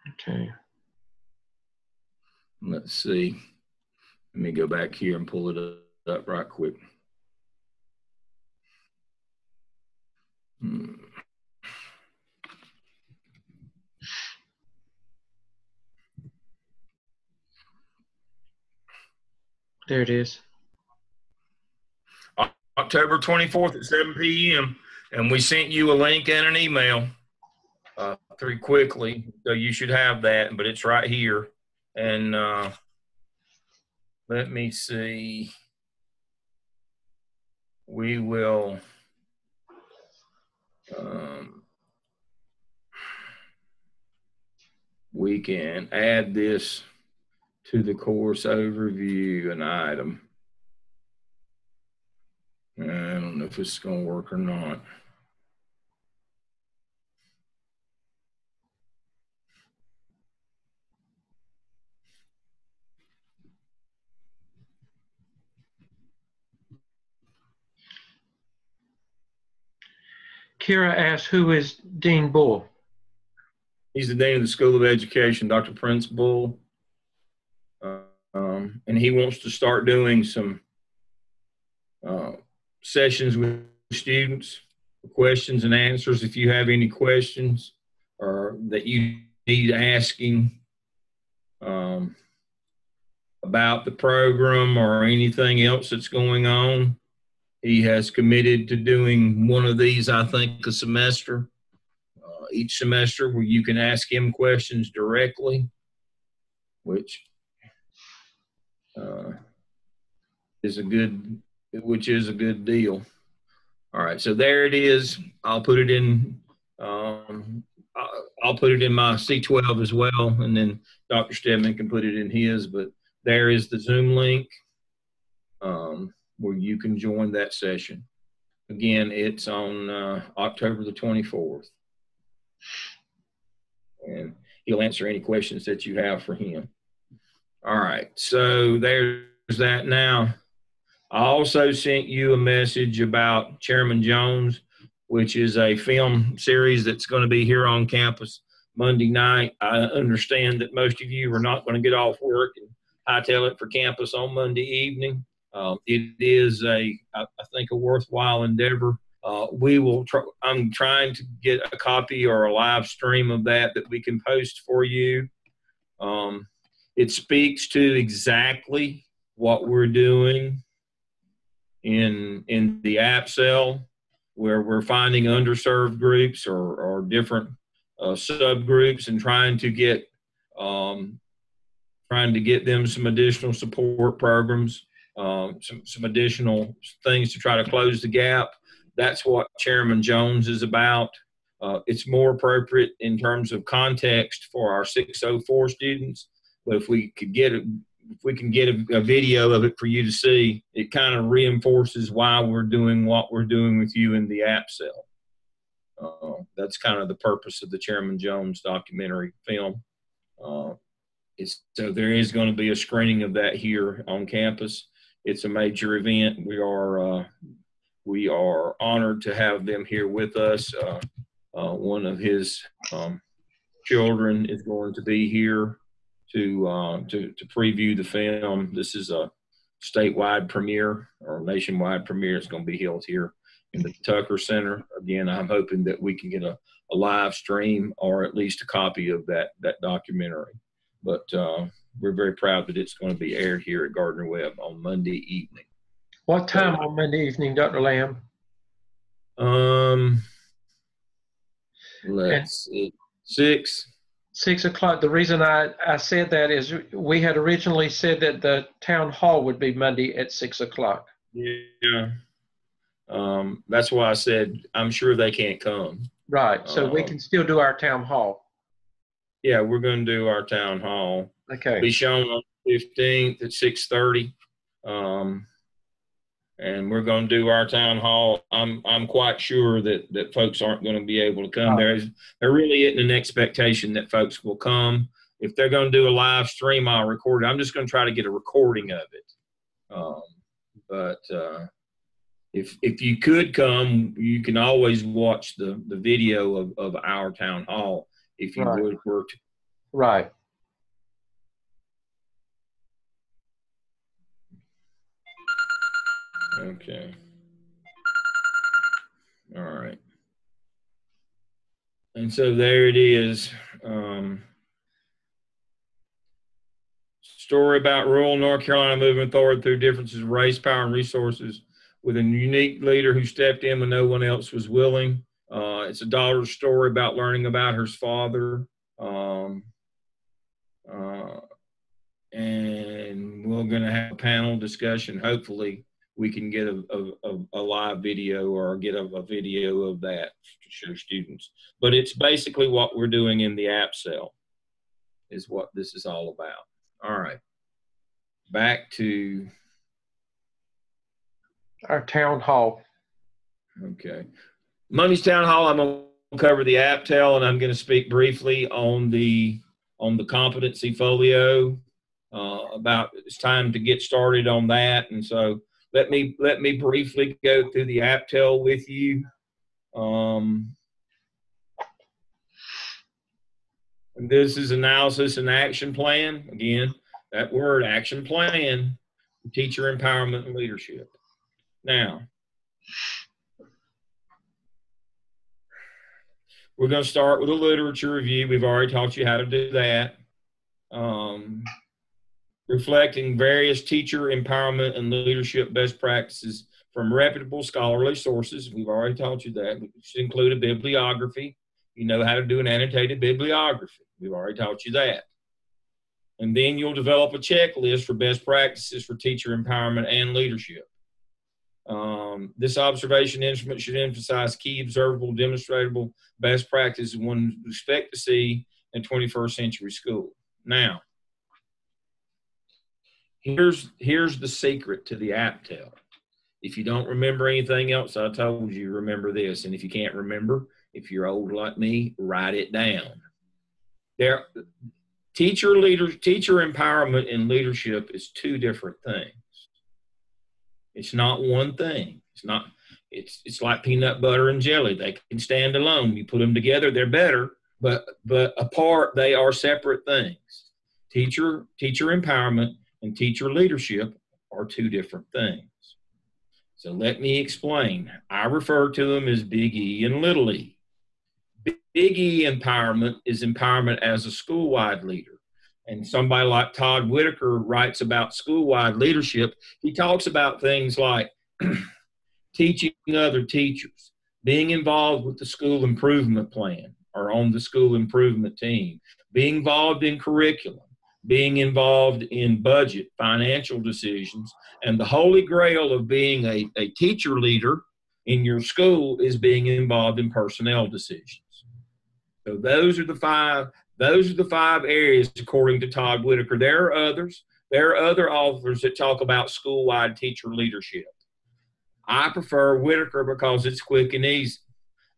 Okay. Let's see. Let me go back here and pull it up right quick. There it is. October 24th at 7 p.m. And we sent you a link and an email pretty quickly. So you should have that, but it's right here. And let me see. We will we can add this to the course overview, an item. I don't know if it's going to work or not. Kira asked, who is Dean Bull? He's the dean of the School of Education, Dr. Prince Bull. And he wants to start doing some sessions with students, questions and answers. If you have any questions or that you need asking about the program or anything else that's going on, he has committed to doing one of these, I think, a semester, each semester, where you can ask him questions directly, which is a good deal. All right, so there it is. I'll put it in. I'll put it in my C12 as well, and then Dr. Stedman can put it in his. But there is the Zoom link where you can join that session. Again, it's on October the 24th, and he'll answer any questions that you have for him. All right, so there's that. Now, I also sent you a message about Chairman Jones, which is a film series that's going to be here on campus Monday night. I understand that most of you are not going to get off work and hightail it for campus on Monday evening. It is I think, a worthwhile endeavor. I'm trying to get a copy or a live stream of that we can post for you. It speaks to exactly what we're doing in the AppSell, where we're finding underserved groups or different subgroups and trying to get them some additional support programs, some additional things to try to close the gap. That's what Chairman Jones is about. It's more appropriate in terms of context for our 604 students, but if we can get a video of it for you to see, it kind of reinforces why we're doing what we're doing with you in the AppSell. That's kind of the purpose of the Chairman Jones documentary film. So there is going to be a screening of that here on campus. It's a major event. We are honored to have them here with us. One of his children is going to be here to preview the film. This is a statewide premiere or nationwide premiere. It's going to be held here in the Tucker Center. Again, I'm hoping that we can get a live stream or at least a copy of that documentary. But we're very proud that it's going to be aired here at Gardner Webb on Monday evening. What time on Monday evening, Dr. Lamb? Let's see. 6. 6 o'clock. The reason I said that is we had originally said that the town hall would be Monday at 6 o'clock. Yeah. That's why I said I'm sure they can't come. Right. So we can still do our town hall. Yeah, we're going to do our town hall. Okay. Be shown on the 15th at 6:30. And we're going to do our town hall. I'm quite sure that folks aren't going to be able to come. Right. There really isn't an expectation that folks will come. If they're going to do a live stream, I'll record it. I'm just going to try to get a recording of it. But if you could come, you can always watch the video of our town hall if you Right. were to. Right. Okay. All right. And so there it is. Story about rural North Carolina moving forward through differences of race, power, and resources with a unique leader who stepped in when no one else was willing. It's a daughter's story about learning about her father. And we're going to have a panel discussion. Hopefully we can get a live video or get a video of that to show students. But it's basically what we're doing in the app cell is what this is all about. All right. Back to Our town hall. okay. Monday's town hall, I'm going to cover the AppTel, and I'm going to speak briefly on the competency folio. About it's time to get started on that, and so let me briefly go through the AppTel with you. And this is analysis and action plan. Again, that word action plan, teacher empowerment and leadership. Now, we're going to start with a literature review. We've already taught you how to do that. Reflecting various teacher empowerment and leadership best practices from reputable scholarly sources. We've already taught you that. It should include a bibliography. You know how to do an annotated bibliography. We've already taught you that. And then you'll develop a checklist for best practices for teacher empowerment and leadership. This observation instrument should emphasize key observable, demonstrable best practices one would expect to see in 21st century school. Now, here's the secret to the AppTel. If you don't remember anything else I told you, remember this. And if you can't remember, if you're old like me, write it down. Teacher empowerment and leadership is two different things. It's not one thing. It's like peanut butter and jelly. They can stand alone. You put them together, they're better, but apart, they are separate things. Teacher empowerment and teacher leadership are two different things. So let me explain. I refer to them as Big E and Little E. Big E empowerment is empowerment as a school-wide leader. And somebody like Todd Whitaker writes about school-wide leadership. He talks about things like teaching other teachers, being involved with the school improvement plan or on the school improvement team, being involved in curriculum, being involved in budget, financial decisions, and the holy grail of being a teacher leader in your school is being involved in personnel decisions. So those are the five areas according to Todd Whitaker. There are others. There are other authors that talk about school-wide teacher leadership. I prefer Whitaker because it's quick and easy,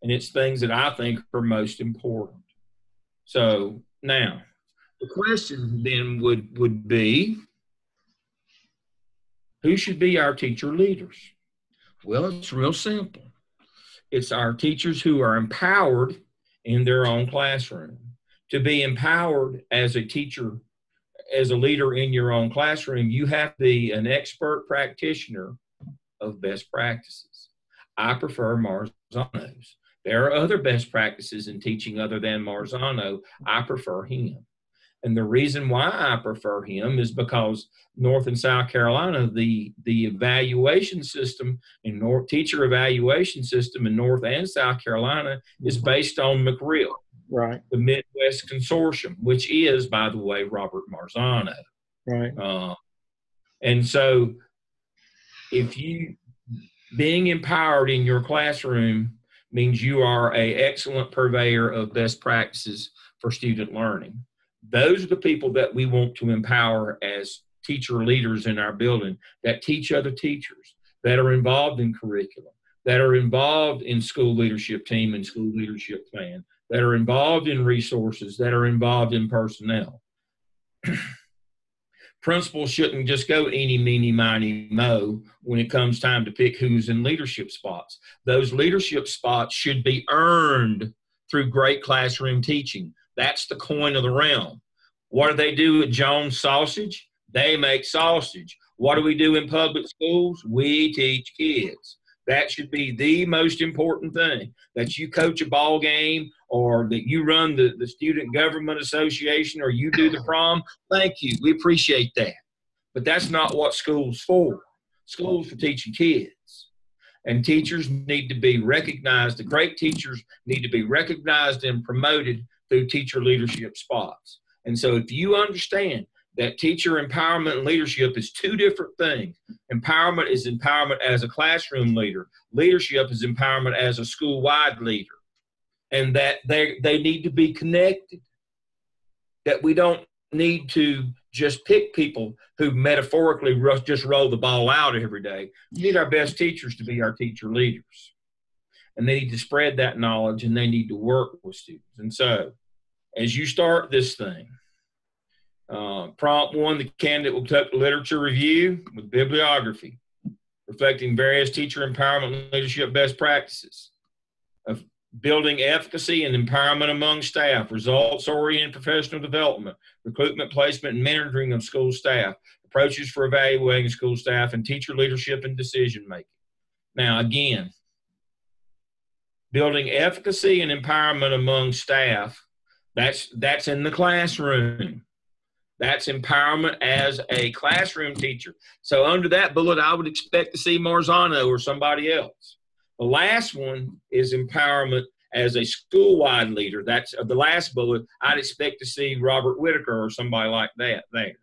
and it's things that I think are most important. So now, the question then would be, who should be our teacher leaders? Well, it's real simple. It's our teachers who are empowered in their own classroom. To be empowered as a teacher, as a leader in your own classroom, you have to be an expert practitioner of best practices. I prefer Marzano's. There are other best practices in teaching other than Marzano. I prefer him. And the reason why I prefer him is because North and South Carolina, the evaluation system and teacher evaluation system in North and South Carolina is based on McReal, Right. the Midwest Consortium, which is, by the way, Robert Marzano. Right. And so if you Being empowered in your classroom means you are an excellent purveyor of best practices for student learning. Those are the people that we want to empower as teacher leaders in our building, that teach other teachers, that are involved in curriculum, that are involved in school leadership team and school leadership plan, that are involved in resources, that are involved in personnel. Principals shouldn't just go eeny, meeny, miny, mo when it comes time to pick who's in leadership spots. Those leadership spots should be earned through great classroom teaching. That's the coin of the realm. What do they do at Jones Sausage? They make sausage. What do we do in public schools? We teach kids. That should be the most important thing. That you coach a ball game, or that you run the student government association, or you do the prom. Thank you. We appreciate that. But that's not what school's for. School's for teaching kids. And teachers need to be recognized. The great teachers need to be recognized and promoted through teacher leadership spots. And so if you understand that teacher empowerment and leadership is two different things. Empowerment is empowerment as a classroom leader. Leadership is empowerment as a school-wide leader. And that they need to be connected. That we don't need to just pick people who metaphorically just roll the ball out every day. We need our best teachers to be our teacher leaders. And they need to spread that knowledge, and they need to work with students. And so, as you start this thing, prompt 1, the candidate will conduct a literature review with bibliography, reflecting various teacher empowerment and leadership best practices of building efficacy and empowerment among staff, results-oriented professional development, recruitment, placement, and mentoring of school staff, approaches for evaluating school staff, and teacher leadership and decision-making. Now, again, building efficacy and empowerment among staff, that's in the classroom. That's empowerment as a classroom teacher. So under that bullet, I would expect to see Marzano or somebody else. The last one is empowerment as a school-wide leader. That's the last bullet. I'd expect to see Robert Whitaker or somebody like that there.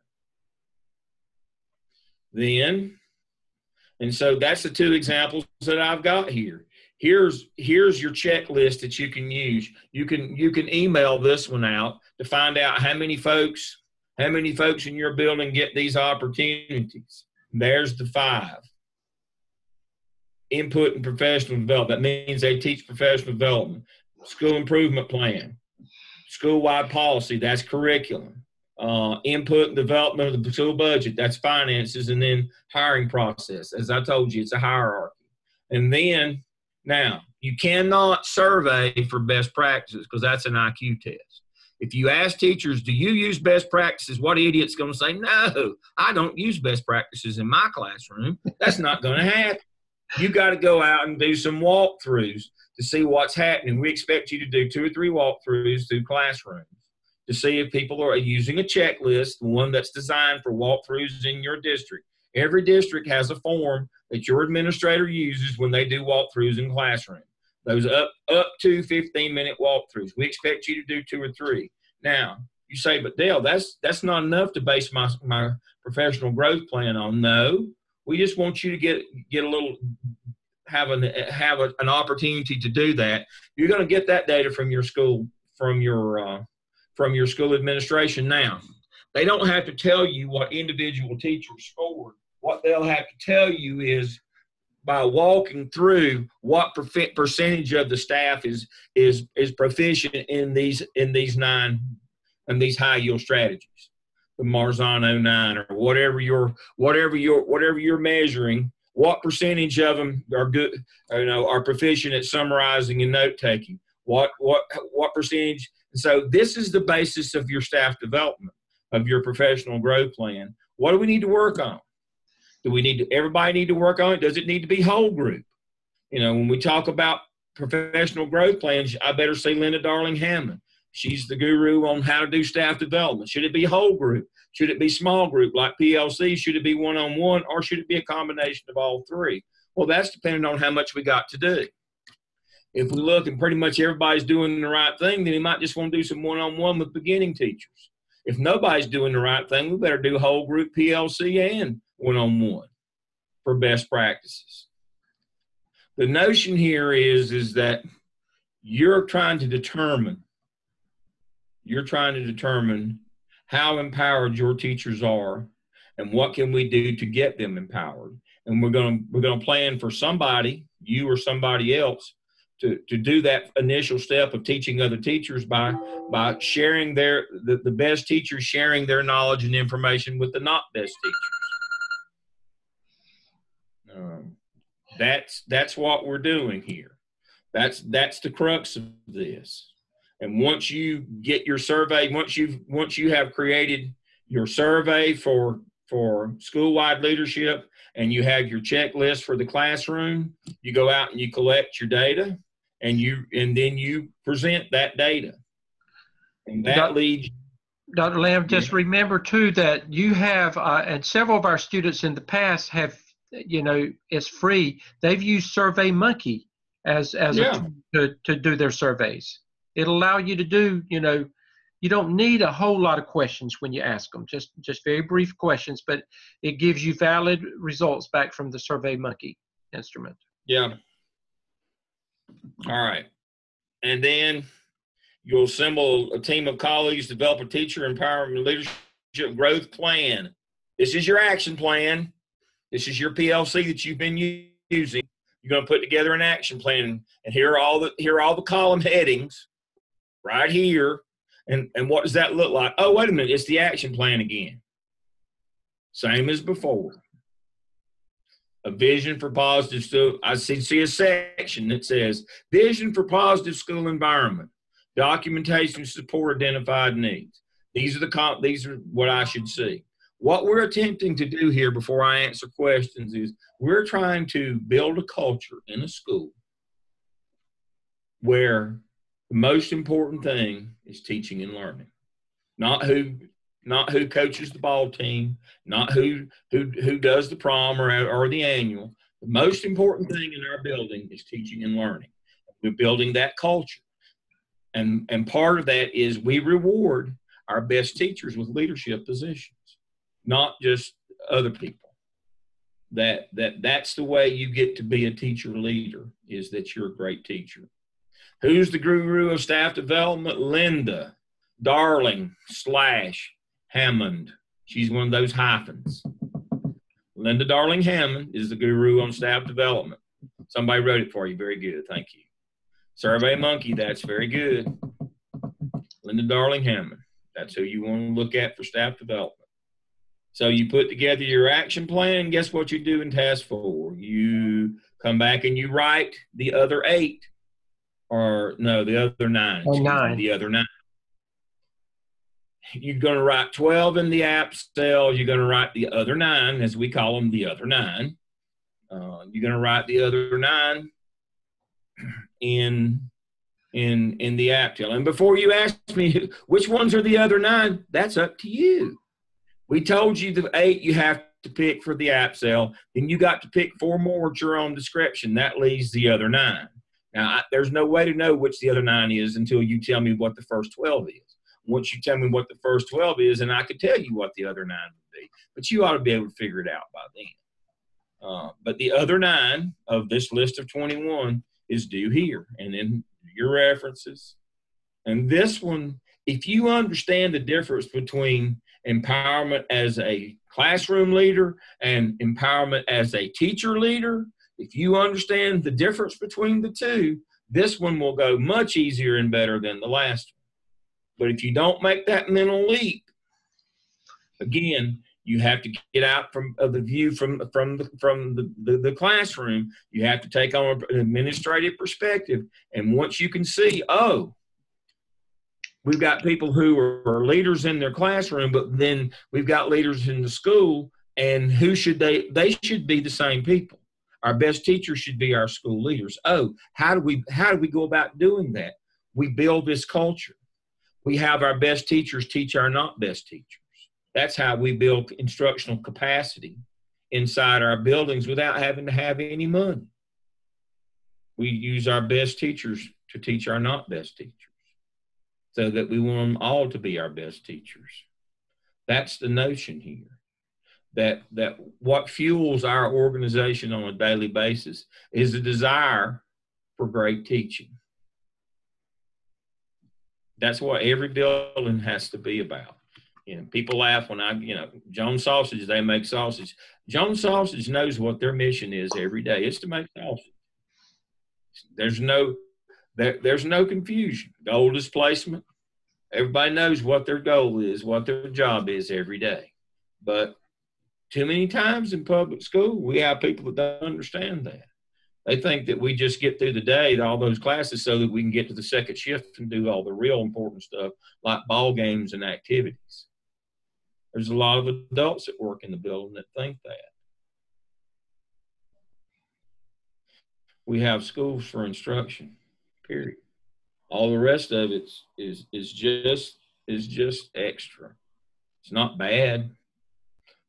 Then, and so that's the 2 examples that I've got here. Here's your checklist that you can use. You can email this one out to find out how many folks in your building get these opportunities. There's the 5. Input and professional development. That means they teach professional development. School improvement plan. School-wide policy. That's curriculum. Input and development of the school budget. That's finances. And then hiring process. As I told you, it's a hierarchy. And then, now, you cannot survey for best practices because that's an IQ test. If you ask teachers, do you use best practices? What idiot's going to say, no, I don't use best practices in my classroom. That's not going to happen. You got to go out and do some walkthroughs to see what's happening. We expect you to do 2 or 3 walkthroughs through classrooms to see if people are using a checklist, the one that's designed for walkthroughs in your district. Every district has a form that your administrator uses when they do walkthroughs in classroom. Those up to 15-minute walkthroughs. We expect you to do 2 or 3. Now, you say, but Dale, that's not enough to base my professional growth plan on. No, we just want you to get a little, have an opportunity to do that. You're going to get that data from your school, from your school administration. Now, they don't have to tell you what individual teachers scored. What they'll have to tell you is, by walking through what percentage of the staff is proficient in these 9 and these high yield strategies, the Marzano 9 or whatever you're measuring, what percentage of them are good, are proficient at summarizing and note taking, what percentage. And so this is the basis of your staff development, of your professional growth plan. What do we need to work on? Do everybody need to work on it? Does it need to be whole group? When we talk about professional growth plans, I better say Linda Darling Hammond. She's the guru on how to do staff development. Should it be whole group? Should it be small group like PLC? Should it be one-on-one, or should it be a combination of all 3? Well, that's depending on how much we got to do. If we look and pretty much everybody's doing the right thing, then we might just want to do some one-on-one with beginning teachers. If nobody's doing the right thing, we better do whole group PLC and one-on-one for best practices. The notion here is that you're trying to determine how empowered your teachers are and what can we do to get them empowered. And we're going to plan for somebody, you or somebody else, to do that initial step of teaching other teachers by sharing the best teachers sharing their knowledge and information with the not best teachers. That's what we're doing here. That's the crux of this. And once you get your survey, once you have created your survey for school-wide leadership and you have your checklist for the classroom, you go out and you collect your data and then you present that data. And that leads. Dr. Lamb, just remember too that you have, and several of our students in the past have, it's free. They've used SurveyMonkey as a tool to do their surveys. It'll allow you to do, you don't need a whole lot of questions when you ask them, just very brief questions, but it gives you valid results back from the SurveyMonkey instrument. Yeah. All right. And then you'll assemble a team of colleagues, develop a teacher empowerment leadership growth plan. This is your action plan. This is your PLC that you've been using. You're going to put together an action plan, and here are all the column headings right here. And what does that look like? Oh, wait a minute. It's the action plan again. Same as before. A vision for positive school. I see a section that says vision for positive school environment, documentation, support, identified needs. These are what I should see. What we're attempting to do here before I answer questions is we're trying to build a culture in a school where the most important thing is teaching and learning, not who coaches the ball team, not who does the prom or the annual. The most important thing in our building is teaching and learning. We're building that culture. And part of that is we reward our best teachers with leadership positions, not just other people. That's the way you get to be a teacher leader, is that you're a great teacher. Who's the guru of staff development? Linda Darling / Hammond. She's one of those hyphens. Linda Darling Hammond is the guru on staff development. Somebody wrote it for you. Very good. Thank you. SurveyMonkey, that's very good. Linda Darling Hammond. That's who you want to look at for staff development. So you put together your action plan, and guess what you do in task 4? You come back and you write the other 8. Or no, the other 9. The other 9. You're going to write 12 in the app cell. You're going to write the other 9, as we call them, the other 9. You're going to write the other 9 in the app cell. And before you ask me which ones are the other 9, that's up to you. We told you the 8 you have to pick for the app cell. Then you got to pick 4 more at your own description. That leaves the other 9. Now, there's no way to know which the other 9 is until you tell me what the first 12 is. Once you tell me what the first 12 is, and I could tell you what the other 9 would be. But you ought to be able to figure it out by then. But the other 9 of this list of 21 is due here. And then your references. And this one, if you understand the difference between empowerment as a classroom leader and empowerment as a teacher leader, if you understand the difference between the two, this one will go much easier and better than the last one. But if you don't make that mental leap, again, you have to get out of the view from the classroom. You have to take on an administrative perspective. And once you can see, oh, we've got people who are leaders in their classroom, but then we've got leaders in the school, and who should they should be the same people. Our best teachers should be our school leaders. Oh, how do we go about doing that? We build this culture. We have our best teachers teach our not best teachers. That's how we build instructional capacity inside our buildings without having to have any money. We use our best teachers to teach our not best teachers, so that we want them all to be our best teachers. That's the notion here. that what fuels our organization on a daily basis is a desire for great teaching. That's what every building has to be about. You know, people laugh when Jones Sausage, they make sausage. Jones Sausage knows what their mission is every day. It's to make sausage. There's no confusion. Goal displacement. Everybody knows what their goal is, what their job is every day. But too many times in public school, we have people that don't understand that. They think that we just get through the day to all those classes so that we can get to the second shift and do all the real important stuff like ball games and activities. There's a lot of adults that work in the building that think that. We have schools for instruction, period. All the rest of it is just extra. It's not bad.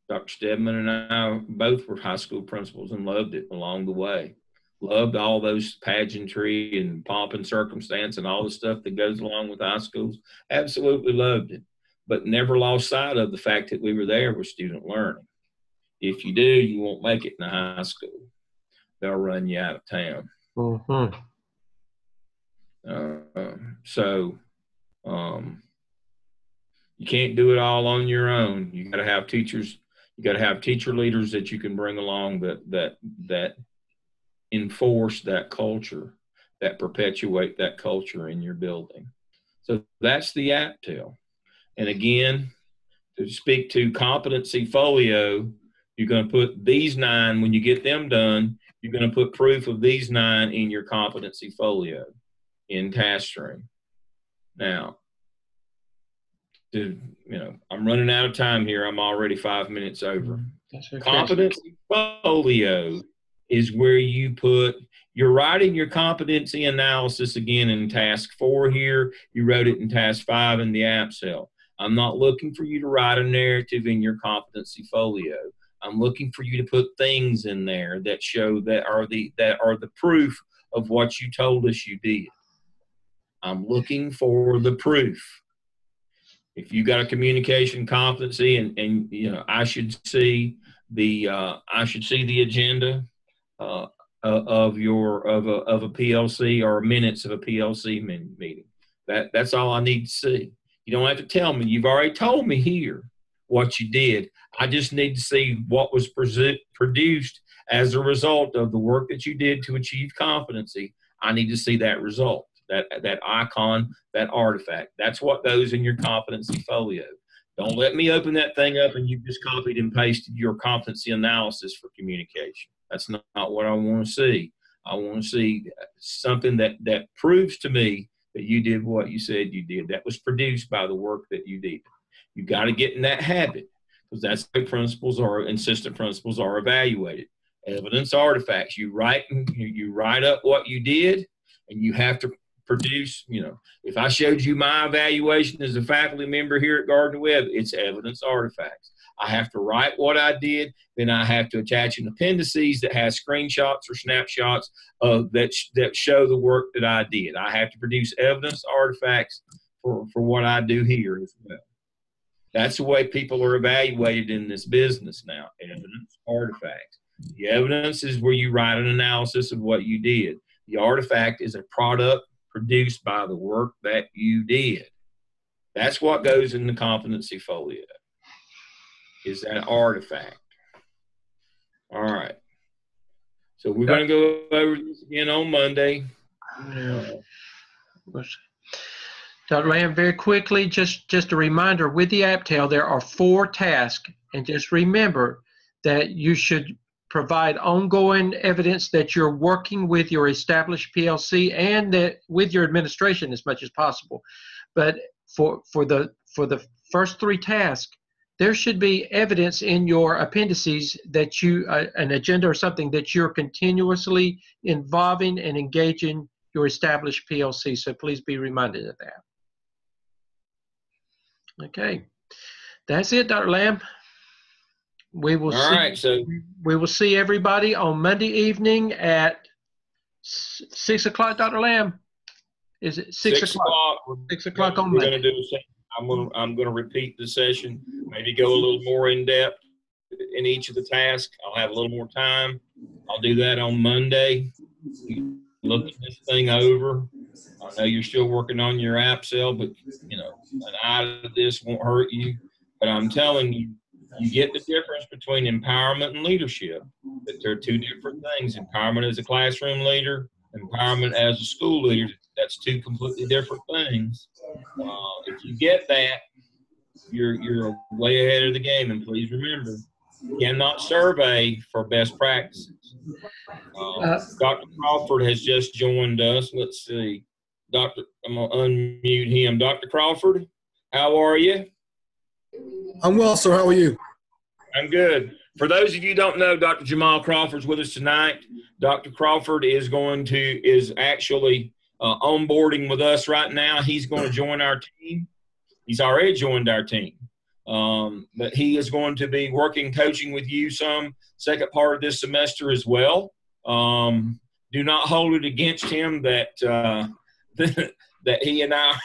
Dr. Stedman and I both were high school principals and loved it along the way. Loved all those pageantry and pomp and circumstance and all the stuff that goes along with high schools. Absolutely loved it, but never lost sight of the fact that we were there with student learning. If you do, you won't make it in a high school. They'll run you out of town. Mm-hmm. You can't do it all on your own. You got to have teachers. You got to have teacher leaders that you can bring along that enforce that culture, that perpetuate that culture in your building. So that's the APTEL. And again, to speak to competency folio, you're going to put these 9, when you get them done, you're going to put proof of these 9 in your competency folio in task stream. Now, I'm running out of time here. I'm already 5 minutes over. That's okay. Competency folio is where you're writing your competency analysis again in task 4 here. You wrote it in task 5 in the APTEL. I'm not looking for you to write a narrative in your competency folio. I'm looking for you to put things in there that show that are the proof of what you told us you did. I'm looking for the proof. If you got a communication competency and I should see the agenda of a PLC or minutes of a PLC meeting. That's all I need to see. You don't have to tell me. You've already told me here what you did. I just need to see what was produced as a result of the work that you did to achieve competency. I need to see that result, that icon, that artifact. That's what goes in your competency folio. Don't let me open that thing up and you've just copied and pasted your competency analysis for communication. That's not what I want to see. I want to see something that proves to me that you did what you said you did. That was produced by the work that you did. You got to get in that habit, because that's the principals or assistant principals are evaluated. Evidence artifacts. You write up what you did, and you have to produce. If I showed you my evaluation as a faculty member here at Gardner Webb, it's evidence artifacts. I have to write what I did, then I have to attach an appendices that has screenshots or snapshots that show the work that I did. I have to produce evidence artifacts for what I do here as well. That's the way people are evaluated in this business now, evidence artifacts. The evidence is where you write an analysis of what you did. The artifact is a product produced by the work that you did. That's what goes in the competency folio, is that artifact. All right. So we're going to go over this again on Monday. Dr. Lamb, very quickly, just a reminder, with the APTEL, there are 4 tasks. And just remember that you should provide ongoing evidence that you're working with your established PLC and that with your administration as much as possible. But for the first 3 tasks, there should be evidence in your appendices that an agenda or something that you're continuously involving and engaging your established PLC. So please be reminded of that. Okay, that's it, Dr. Lamb. We will see everybody on Monday evening at 6 o'clock, Dr. Lamb. Is it 6 o'clock? 6 o'clock on Monday. I'm going to repeat the session, maybe go a little more in depth. in each of the tasks. I'll have a little more time. I'll do that on Monday. Look at this thing over. I know you're still working on your app sale, but you know, an eye of this won't hurt you. But I'm telling you, you get the difference between empowerment and leadership. That they're two different things. Empowerment as a classroom leader, empowerment as a school leader. That's two completely different things. If you get that, you're way ahead of the game. And please remember, you cannot survey for best practices. Dr. Crawford has just joined us. Let's see. I'm going to unmute him. Dr. Crawford, how are you? I'm well, sir. How are you? I'm good. For those of you who don't know, Dr. Jamal Crawford's with us tonight. Dr. Crawford is actually onboarding with us right now. He's going to join our team. He's already joined our team. But he is going to be coaching with you some second part of this semester as well. Do not hold it against him that that he and I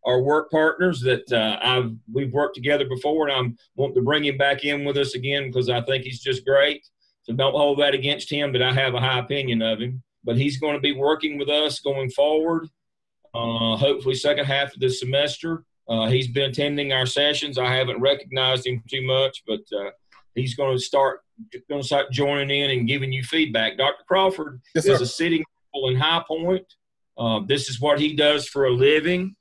are work partners, that we've worked together before, and I'm wanting to bring him back in with us again because I think he's just great. So don't hold that against him, that I have a high opinion of him. But he's going to be working with us going forward, hopefully second half of this semester. He's been attending our sessions. I haven't recognized him too much, but he's going to start joining in and giving you feedback. Dr. Crawford is a sitting principal in High Point. This is what he does for a living.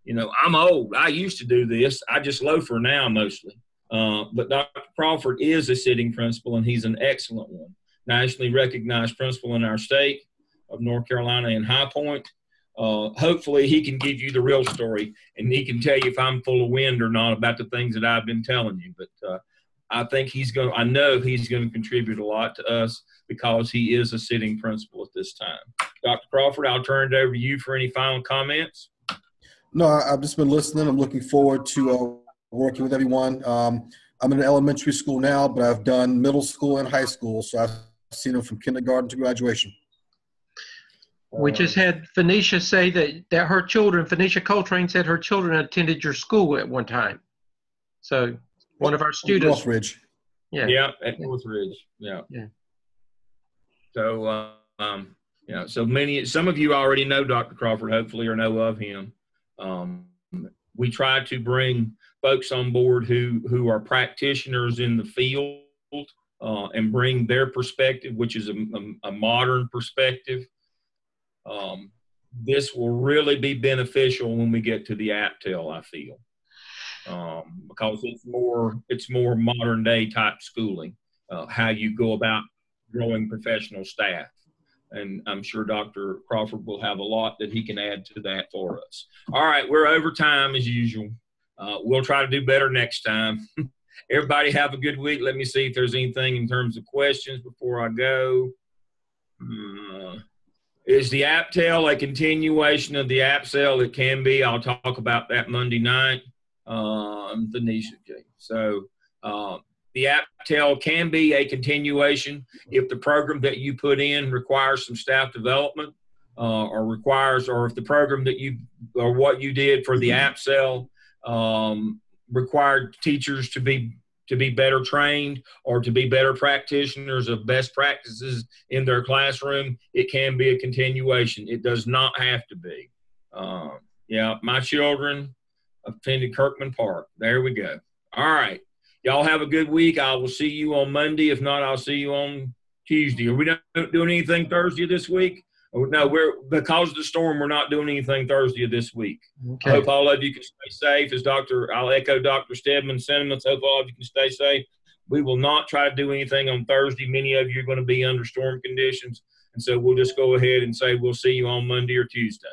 You know, I'm old. I used to do this. I just loafer now mostly. But Dr. Crawford is a sitting principal, and he's an excellent one. Nationally recognized principal in our state of North Carolina in High Point. Hopefully he can give you the real story, and he can tell you if I'm full of wind or not about the things that I've been telling you. But I think I know he's going to contribute a lot to us because he is a sitting principal at this time. Dr. Crawford, I'll turn it over to you for any final comments. No, I've just been listening. I'm looking forward to working with everyone. I'm in an elementary school now, but I've done middle school and high school, so I've seen them from kindergarten to graduation. We just had Phoenicia say that her children, Phoenicia Coltrane said her children attended your school at one time. So one of our students. Northridge. Yeah, at Northridge. Yeah. So, some of you already know Dr. Crawford, hopefully, or know of him. We try to bring folks on board who are practitioners in the field and bring their perspective, which is a modern perspective. This will really be beneficial when we get to the APTEL, I feel, because it's more modern day type schooling, how you go about growing professional staff. And I'm sure Dr. Crawford will have a lot that he can add to that for us. All right, we're over time as usual. We'll try to do better next time. Everybody have a good week. Let me see if there's anything in terms of questions before I go. Is the APTEL a continuation of the app sale? It can be. I'll talk about that Monday night. Phoenicia. So the APTEL can be a continuation if the program that you put in requires some staff development, or if the program or what you did for the app sale required teachers to be better trained or to be better practitioners of best practices in their classroom. It can be a continuation. It does not have to be. My children attended Kirkman Park. There we go. All right. Y'all have a good week. I will see you on Monday. If not, I'll see you on Tuesday. Are we not doing anything Thursday this week? No, because of the storm, we're not doing anything Thursday this week. Okay. I hope all of you can stay safe. I'll echo Dr. Stedman's sentiments. Hope all of you can stay safe. We will not try to do anything on Thursday. Many of you are going to be under storm conditions. And so we'll just go ahead and say we'll see you on Monday or Tuesday.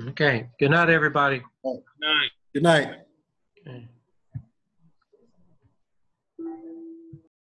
Okay. Good night, everybody. Good night. Good night. Okay.